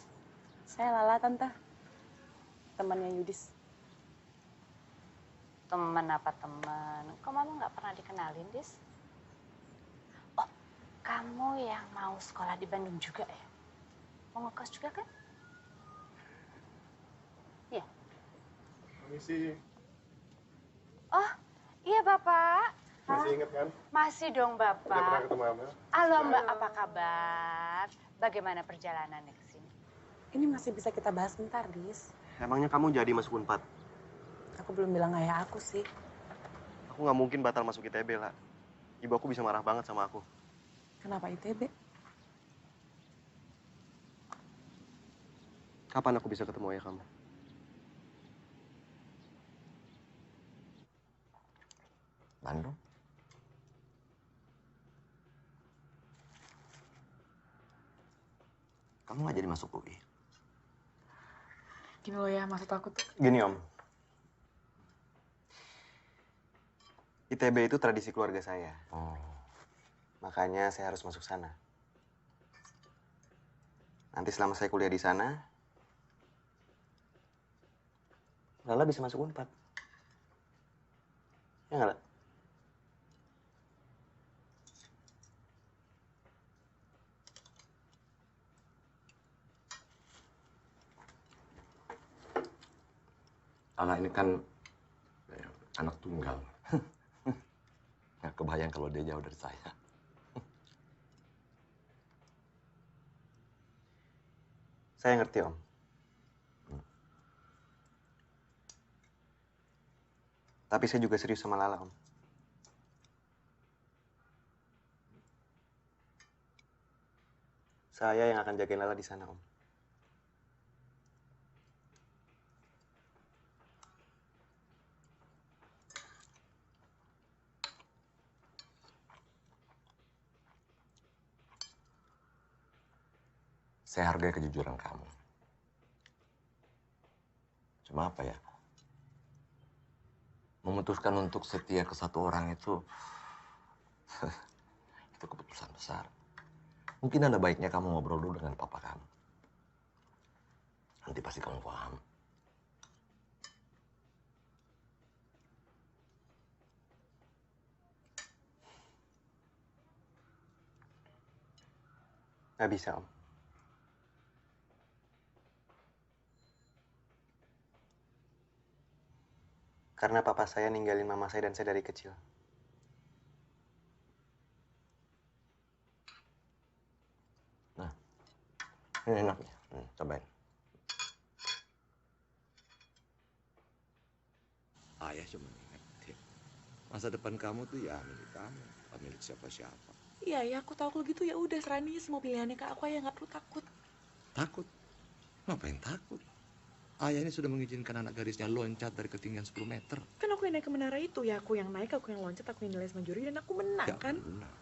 S4: Saya Lala, Tante. Temannya Yudis.
S12: Teman apa teman? Kok Mama nggak pernah dikenalin, Dis? Oh, kamu yang mau sekolah di Bandung juga ya? Mau ngekos juga kan? Iya.
S14: Permisi,
S12: Oh, iya Bapak.
S14: masih ingat kan?
S12: Masih dong
S14: Udah pernah
S12: Bapak.
S14: ketemu Amel?
S12: Halo Mbak, apa kabar? Bagaimana perjalanannya ke sini?
S4: Ini masih bisa kita bahas bentar, Dis.
S6: Emangnya kamu jadi masuk Unpad?
S4: Aku belum bilang ayah aku sih.
S6: Aku nggak mungkin batal masuk ITB, lah. Ibu aku bisa marah banget sama aku.
S4: Kenapa ITB?
S6: Kapan aku bisa ketemu ayah kamu?
S2: Bandung? Kamu nggak jadi masuk UI?
S9: Gini loh ya, maksud aku tuh.
S6: Gini, Om. ITB itu tradisi keluarga saya. Makanya saya harus masuk sana. Nanti selama saya kuliah di sana, Lala bisa masuk Unpad. Ya nggak, La?
S2: Anak ini kan anak tunggal. Nggak kebayang kalau dia jauh dari saya.
S5: Saya ngerti, Om. Tapi saya juga serius sama Lala, Om. Saya yang akan jagain Lala di sana, Om.
S2: Saya hargai kejujuran kamu. Cuma apa ya? Memutuskan untuk setia ke satu orang itu itu keputusan besar. Mungkin ada baiknya kamu ngobrol dulu dengan papa kamu. Nanti pasti kamu paham.
S5: Nggak bisa, Om. Karena papa saya ninggalin mama saya dan saya dari kecil.
S2: Nah, ini enaknya. Cobain. Ayah cuma ingetin. Masa depan kamu tuh ya milik kamu, bukan milik siapa-siapa.
S9: Iya ya, aku tahu kalau gitu ya udah serahin semua pilihannya ke aku ya, nggak perlu takut.
S2: Takut? Ngapain takut? Ayah ini sudah mengizinkan anak gadisnya loncat dari ketinggian 10 meter.
S9: Kan aku yang naik ke menara itu ya, aku yang naik, aku yang loncat, aku yang nilai sama juri dan aku menang
S2: Ya,
S9: kan?
S2: benar.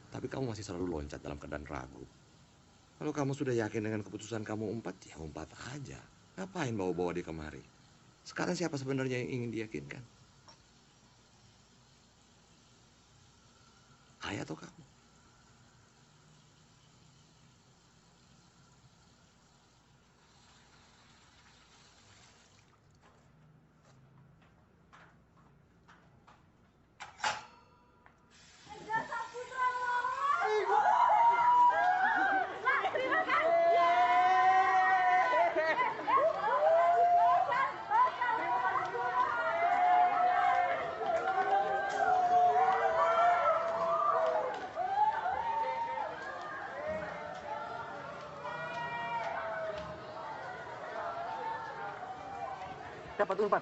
S2: Tapi kamu masih selalu loncat dalam keadaan ragu. Kalau kamu sudah yakin dengan keputusan kamu umpat, ya umpat aja. Ngapain bawa-bawa dia kemari? Sekarang siapa sebenarnya yang ingin diyakinkan? Ayah atau kamu?
S5: Dapat umpan.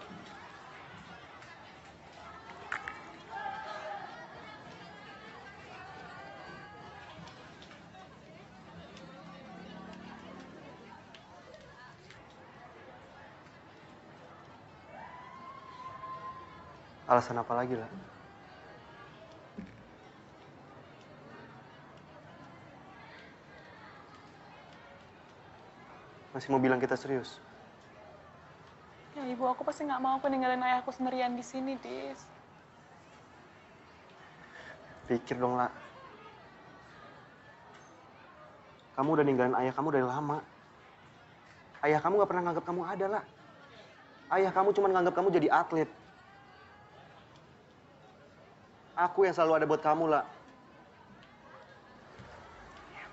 S5: Alasan apa lagi, lah? Masih mau bilang kita serius?
S4: Ya ibu, aku pasti nggak mau peninggalin ayahku sendirian di sini, Dis.
S5: Pikir dong, lah. Kamu udah ninggalin ayah kamu dari lama. Ayah kamu gak pernah nganggap kamu ada, lah. Ayah kamu cuma nganggap kamu jadi atlet. Aku yang selalu ada buat kamu, lah.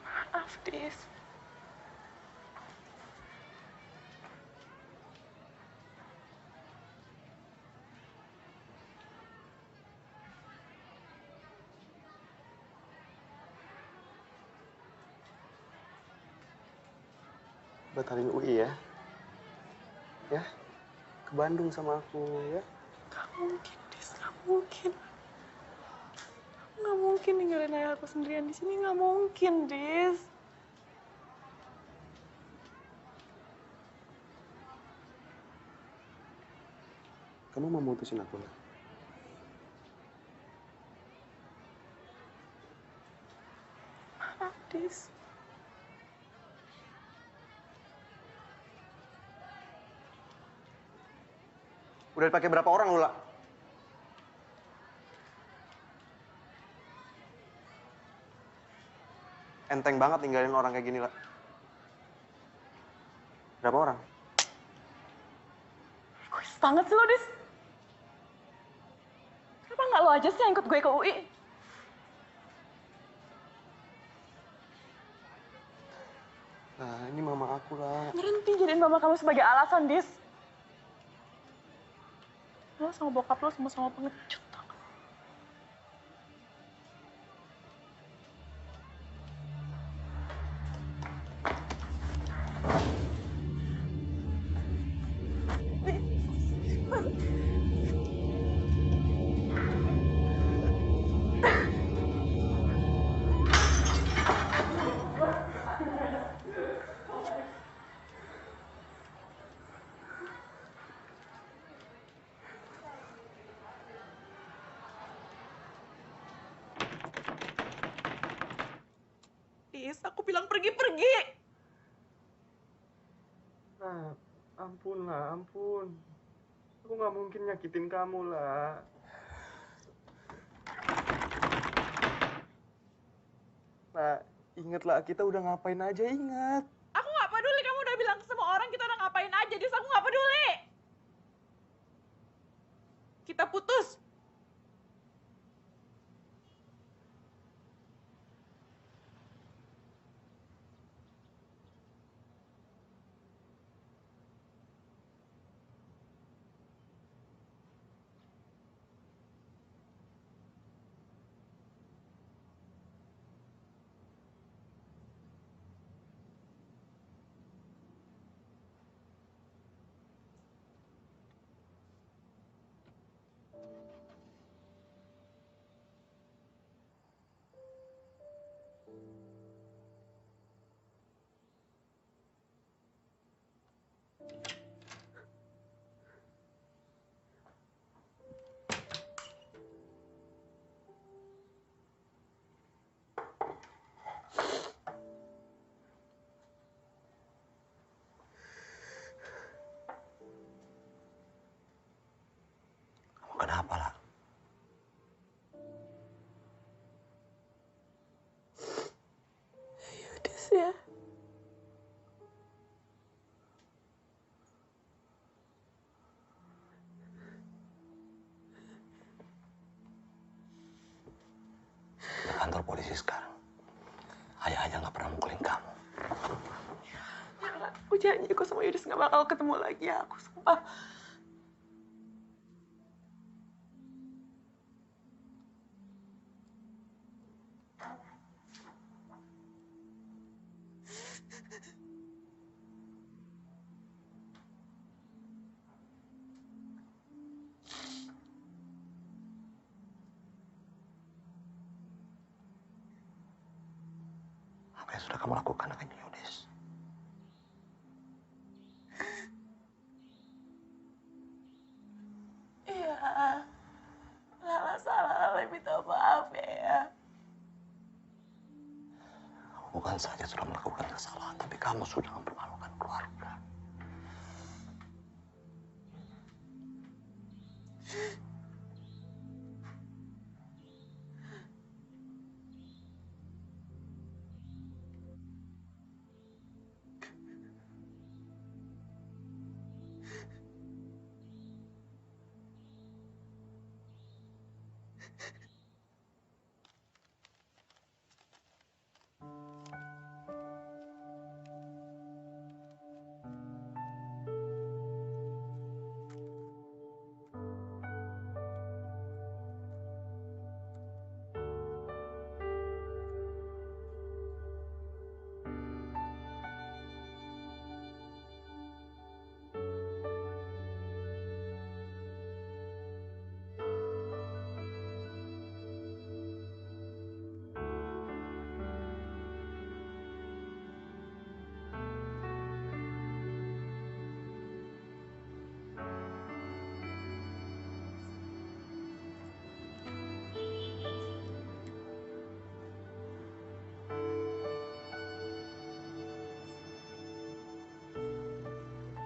S4: Maaf, Dis.
S5: Batalin UI ya. Ya. Ke Bandung sama aku ya.
S4: Gak mungkin, Dis. Gak mungkin. Gak mungkin ninggalin ayah aku sendirian di sini. Gak mungkin, Dis.
S5: Kamu mau mutusin aku, lah?
S4: Maaf, Dis.
S5: Udah dipakai berapa orang lu, lah? Enteng banget ninggalin orang kayak gini, lah. Berapa orang?
S4: Egois banget sih lo, Dis. Kenapa nggak lo aja sih yang ikut gue ke UI?
S5: Nah, ini mama aku, lah.
S4: Berhenti jadiin mama kamu sebagai alasan, Dis.
S9: sama bokap lo sama-sama pengecut. Dis, aku bilang pergi-pergi.
S6: Nah, ampun lah, ampun. Aku nggak mungkin nyakitin kamu lah. Nah, ingatlah kita udah ngapain aja, ingat.
S9: Aku nggak peduli, kamu udah bilang ke semua orang kita udah ngapain aja, Dis. Aku nggak peduli. Kita putus.
S2: Kamu kenapa lah?
S9: Dis ya.
S2: Di kantor polisi sekarang. Ayah aja nggak pernah mukulin kamu.
S9: Aku janji aku sama Yudis nggak bakal ketemu lagi. Aku sumpah.
S2: Apa yang sudah kamu lakukan dengan Yudis?
S9: Iya. Salah, minta maaf ya.
S2: Bukan saja sudah melakukan kesalahan, tapi kamu sudah mempermalukan keluarga.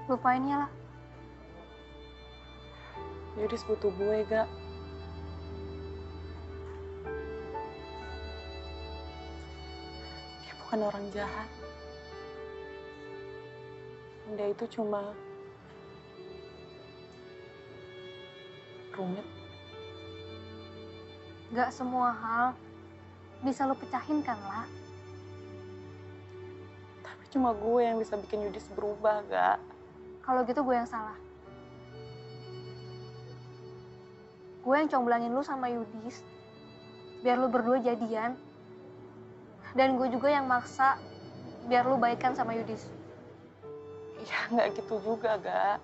S3: Lupain ya lah.
S4: Yudis butuh gue, Gak. Dia bukan orang jahat. Dia itu cuma rumit.
S3: Gak semua hal bisa lo pecahin kan lah.
S4: Tapi cuma gue yang bisa bikin Yudis berubah, Gak.
S3: Kalau gitu gue yang salah. gue yang comblangin lu sama Yudis biar lu berdua jadian, dan gue juga yang maksa biar lu baikan sama Yudis.
S4: Ya nggak gitu juga, Gak.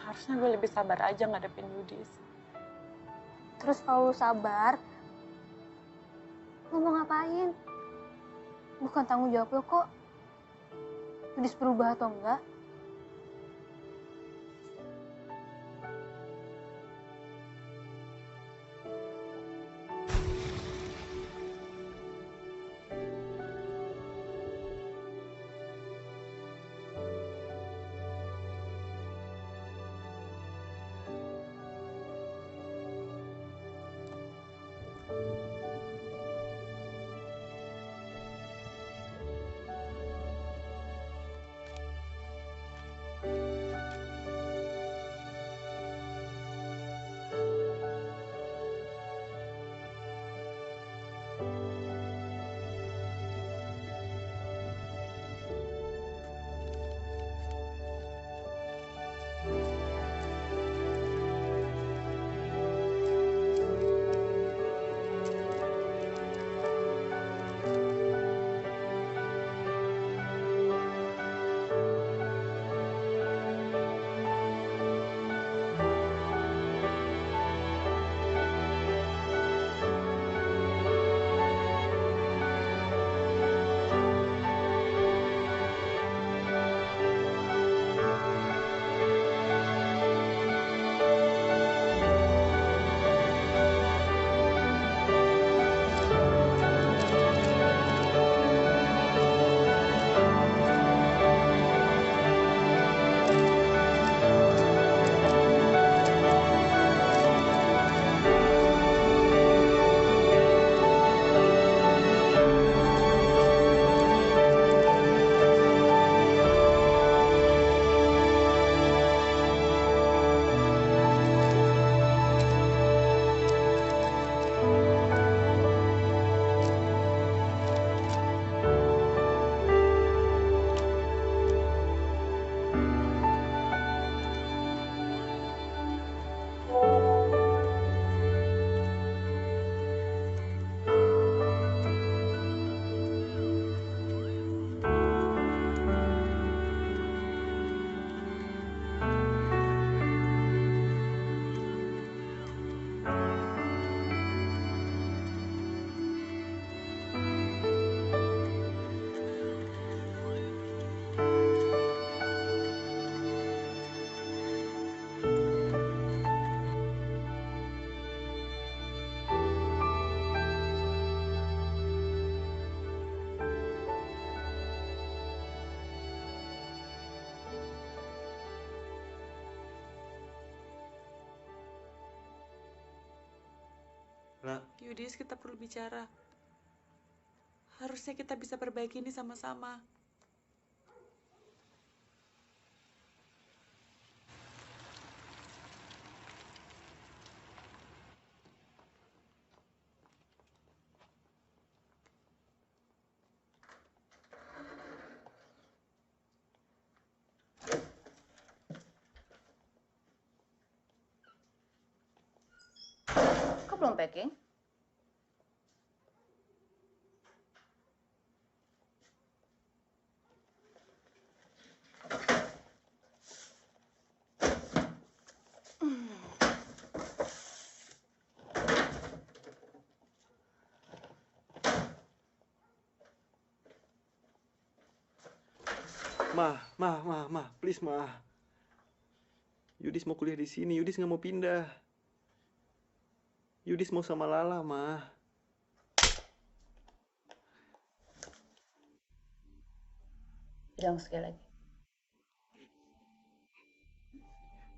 S4: Harusnya gue lebih sabar aja ngadepin Yudis.
S3: Terus kalau lu sabar, lu mau ngapain? Bukan tanggung jawab lu kok Yudis berubah atau enggak.
S6: Lah,
S9: Yudis, kita perlu bicara. Harusnya kita bisa perbaiki ini sama-sama.
S12: Kok belum packing?
S6: Ma, please, Ma. Yudis mau kuliah di sini, Yudis nggak mau pindah. Yudis mau sama Lala, Ma.
S12: Bilang sekali lagi.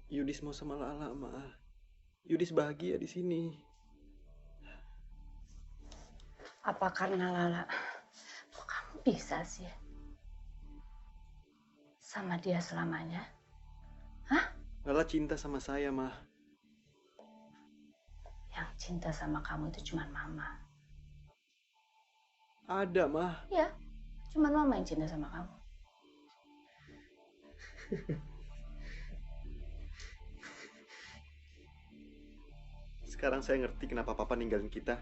S6: Yudis mau sama Lala, Ma. Yudis bahagia di sini.
S12: Apa karena Lala? Kok kamu bisa sih sama dia selamanya?
S6: Lala cinta sama saya, Ma.
S12: Yang cinta sama kamu itu cuma mama.
S6: Ada, Ma.
S12: Iya, cuma mama yang cinta sama kamu.
S6: Sekarang saya ngerti kenapa papa ninggalin kita.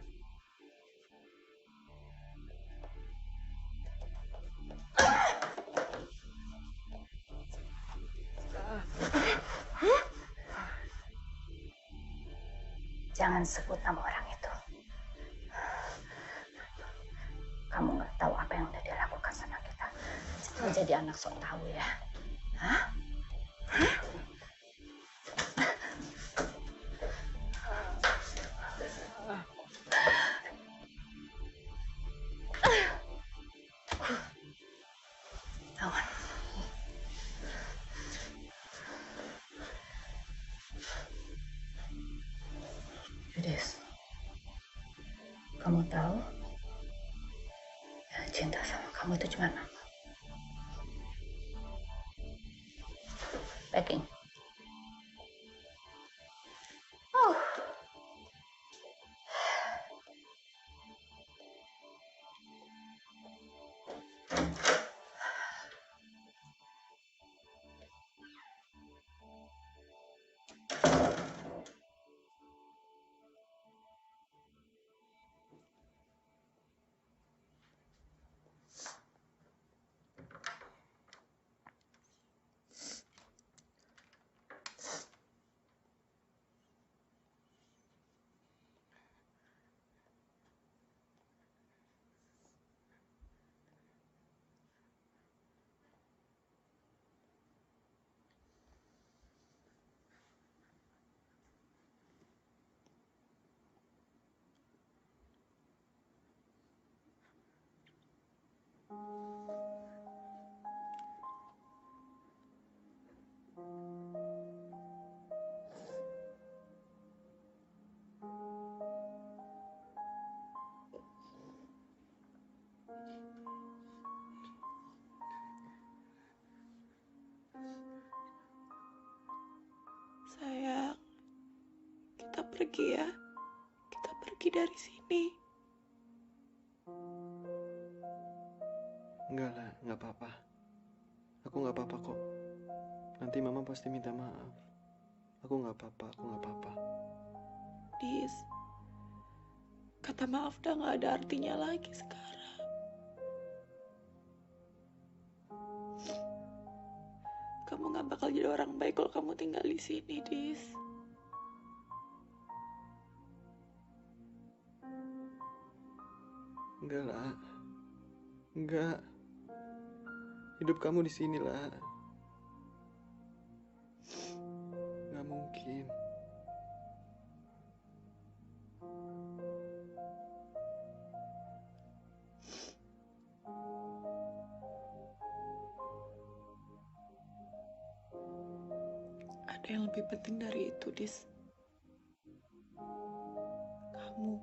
S12: Jangan sebut nama orang itu. Kamu nggak tahu apa yang udah dia lakukan sama kita. Jangan jadi anak sok tahu ya. Hah? Awan. Yudis, kamu tahu yang cinta sama kamu itu cuma nama. Packing.
S9: Sayang, kita pergi ya. Kita pergi dari sini.
S6: Enggak lah, nggak apa-apa. Aku nggak apa-apa kok. Nanti mama pasti minta maaf. Aku nggak apa-apa, aku nggak apa-apa.
S9: Dis, kata maaf udah gak ada artinya lagi sekarang. Kamu gak bakal jadi orang baik kalau kamu tinggal di sini, Dis.
S6: Enggak lah. Enggak. Hidup kamu di sini lah. Nggak mungkin.
S9: Ada yang lebih penting dari itu, Dis. Kamu.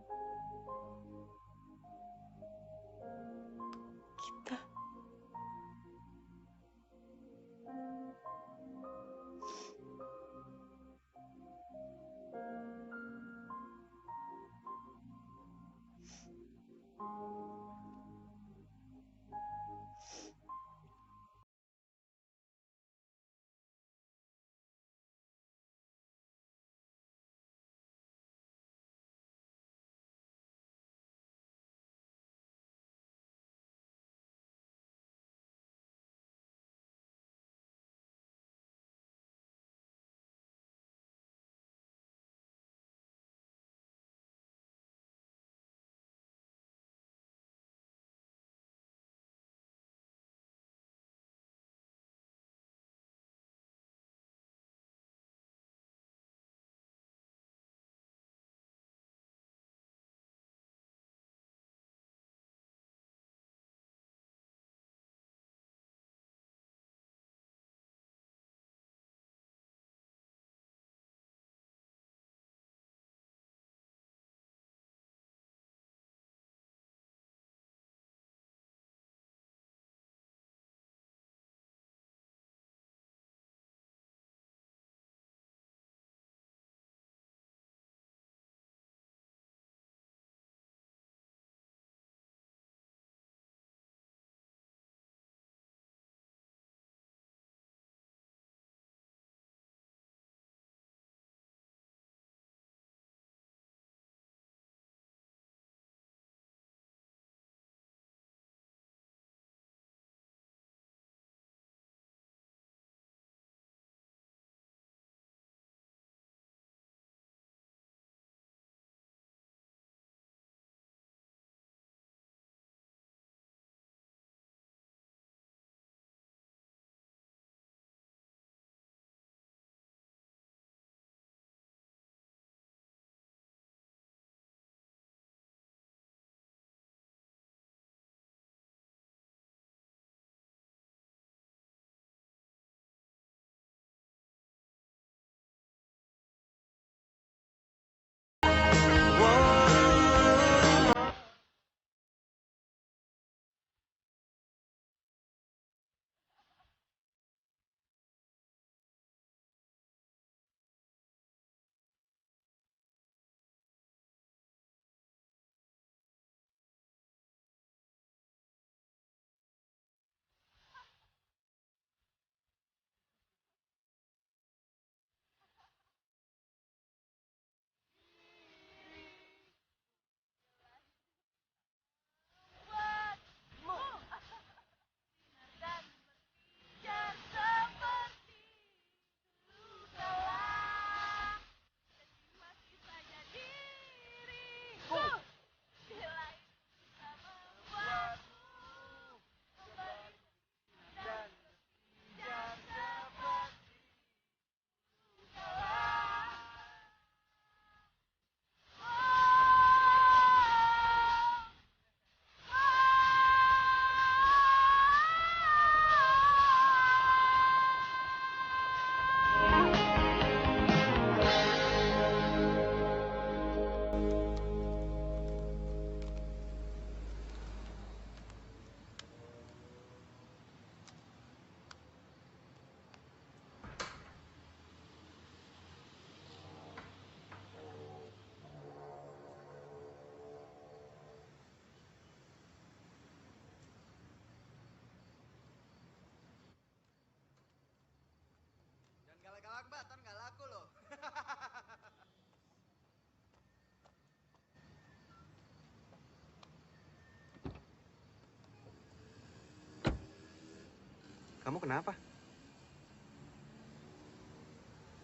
S6: Kamu kenapa?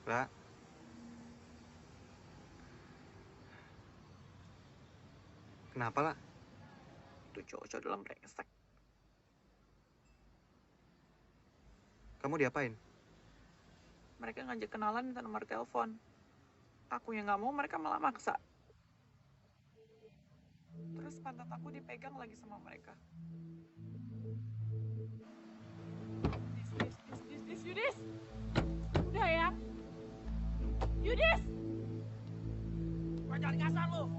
S6: La. Kenapa, La?
S9: Tuh cowok-cowok dalam brengsek.
S6: Kamu diapain?
S9: Mereka ngajak kenalan minta nomor telepon. Aku yang nggak mau, mereka malah maksa. Terus pantat aku dipegang lagi sama mereka. Yudis! Udah ya? Yudis! Jangan kasar lu!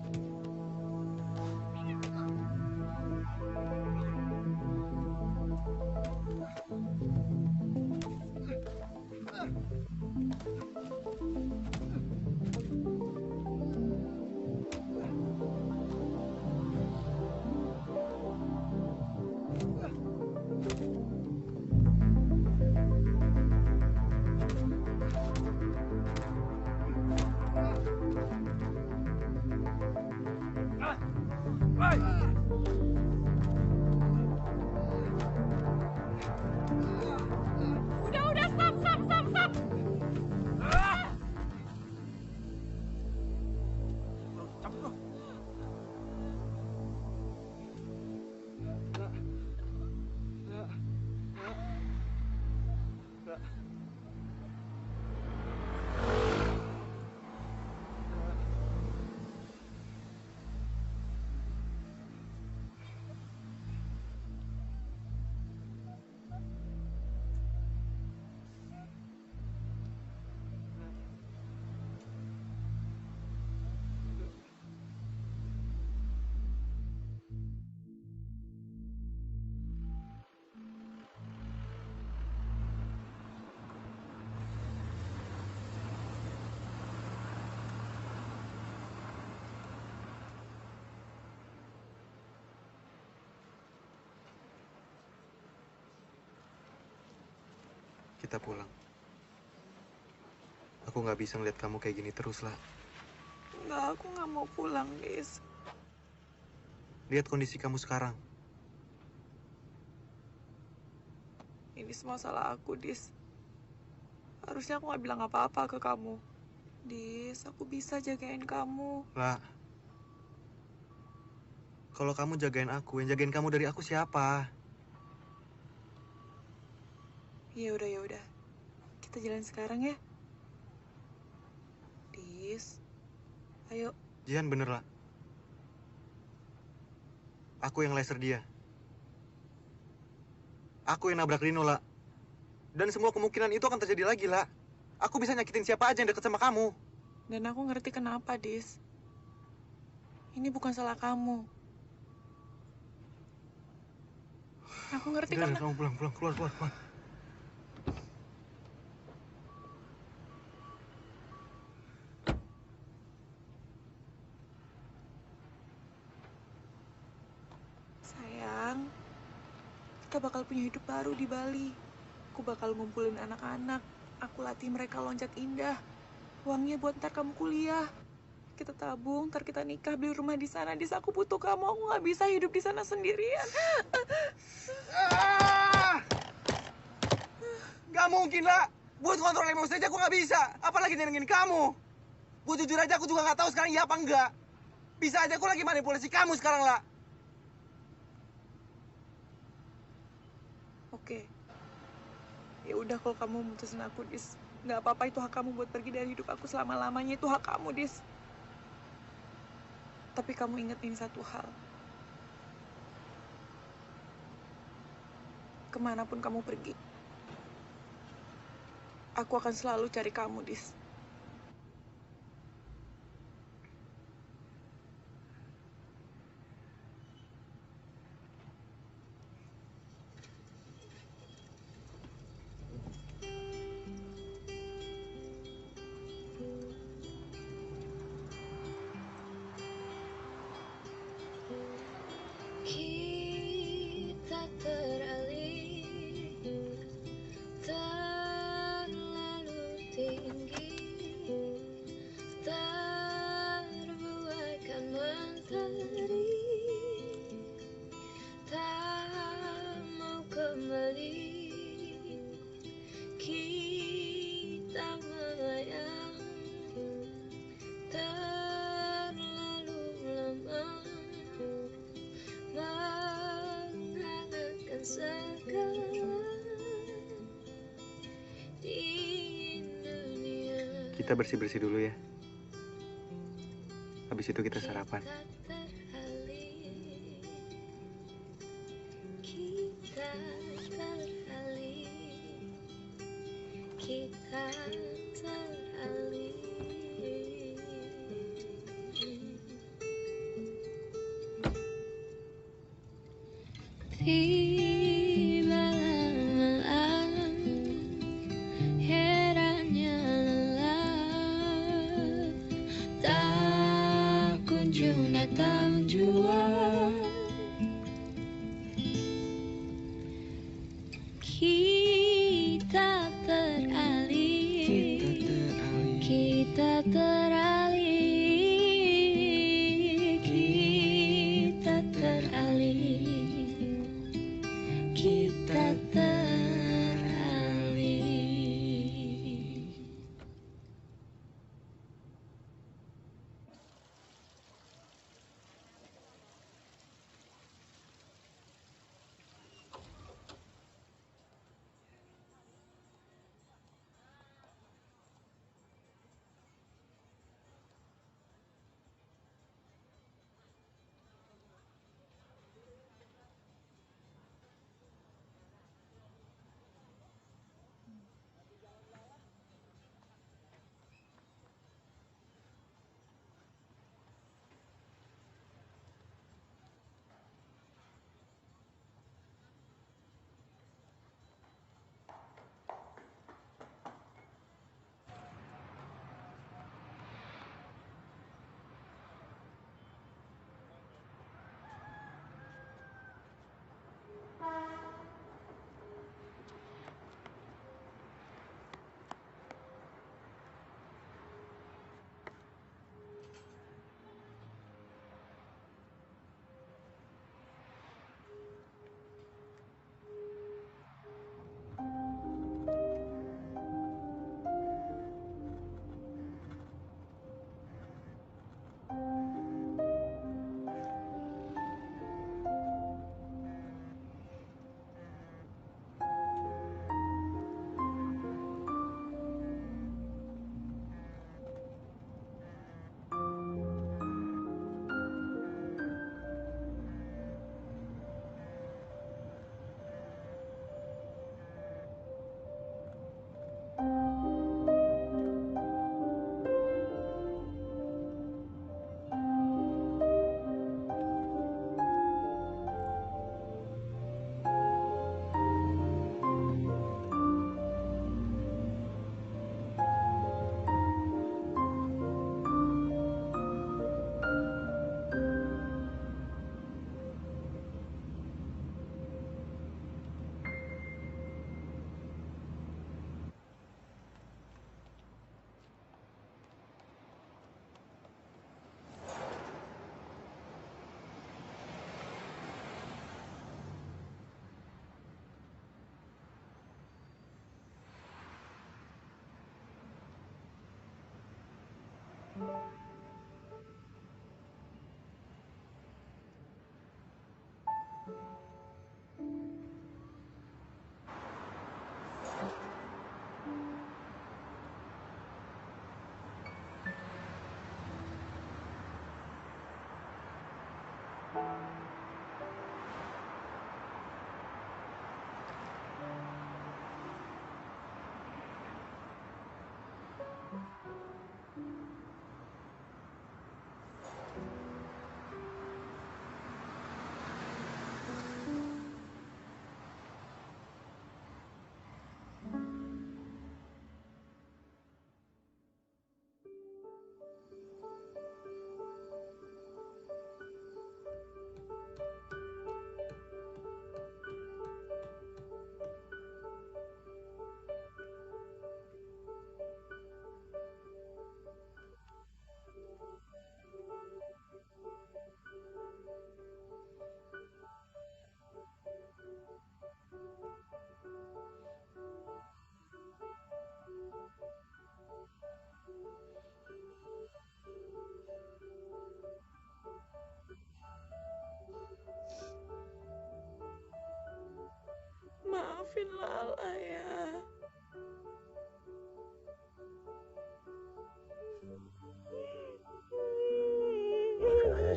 S9: Udah, stop!
S6: Cabut, bro. La. Kita pulang. Aku nggak bisa ngeliat kamu kayak gini terus, lah.
S9: Enggak, aku nggak mau pulang, Dis.
S6: Lihat kondisi kamu sekarang.
S9: Ini semua salah aku, Dis. Harusnya aku nggak bilang apa-apa ke kamu. Dis, aku bisa jagain kamu.
S6: Lah. Kalau kamu jagain aku, yang jagain kamu dari aku siapa?
S9: Ya udah. Kita jalan sekarang ya. Dis. Ayo.
S6: Jihan bener, lah. Aku yang laser dia. Aku yang nabrak Rino, lah. Dan semua kemungkinan itu akan terjadi lagi, lah. Aku bisa nyakitin siapa aja yang deket sama kamu.
S9: Dan aku ngerti kenapa, Dis. Ini bukan salah kamu. Aku ngerti
S6: Udah,
S9: karena...
S6: kamu pulang, keluar.
S9: Sayang, kita bakal punya hidup baru di Bali. Aku bakal ngumpulin anak-anak. Aku latih mereka loncat indah. Uangnya buat ntar kamu kuliah. Kita tabung, ntar kita nikah, beli rumah di sana. Dis, aku butuh kamu. Aku nggak bisa hidup di sana sendirian.
S6: Gak mungkin, lah. Buat kontrol emosi aja aku gak bisa. Apalagi nyenengin kamu. Buat jujur aja aku juga gak tahu sekarang iya apa enggak. Bisa aja aku lagi manipulasi kamu sekarang, lah.
S9: Oke. Ya udah kalau kamu mutusin aku, Dis. Nggak apa-apa, itu hak kamu buat pergi dari hidup aku selama-lamanya. Itu hak kamu, Dis. Tapi kamu ingat ini satu hal. Kemanapun kamu pergi, aku akan selalu cari kamu, Dis.
S8: Kita teralih terlalu tinggi, terbuaikan mentari, tak mau kembali.
S6: Kita bersih-bersih dulu ya. Habis itu kita sarapan.
S8: Tibalah malam, herannya lelah, tak kunjung datang jua. Kita teralih, kita teralih, kita teralih. Kita teralih.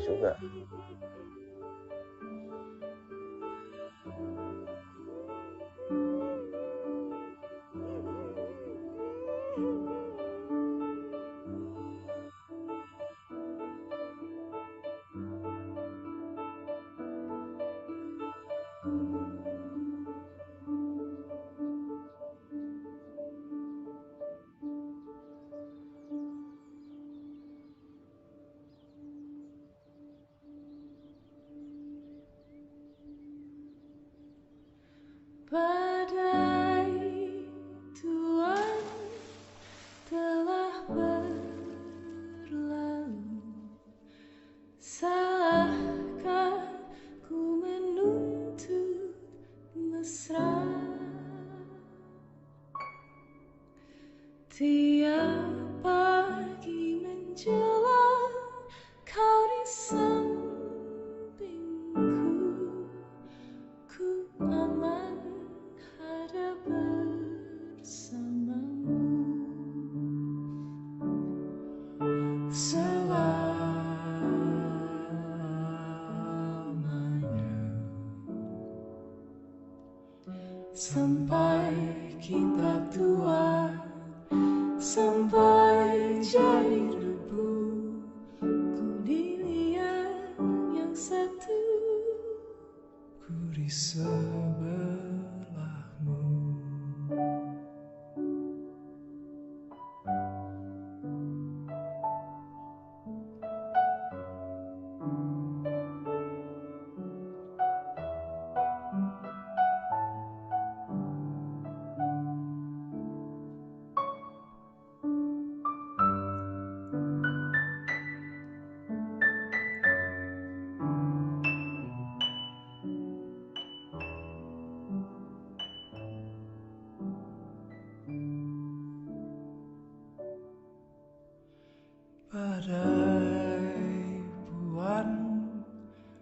S5: juga.
S15: Badai tuan telah berlalu, salahkah ku menuntut mesra? Tiap pagi menjelang kau di sampingku, ku aman ada bersamamu. Selamanya sampai kita tua, sampai jadi debu, ku di liang yang satu, ku di sebelahmu. Badai buan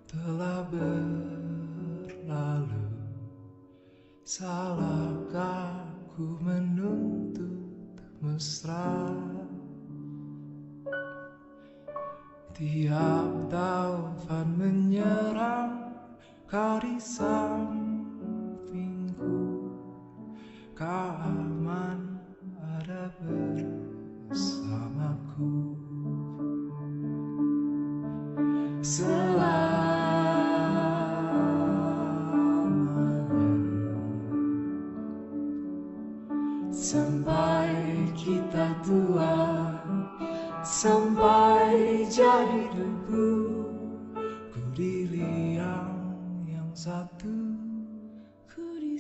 S15: telah berlalu, salahkah ku menuntut mesra? Tiap taufan menyerang, kau di sampingku, kau aman ada bersamaku. Selamanya sampai kita tua, sampai jadi debu, ku di liang yang satu, ku di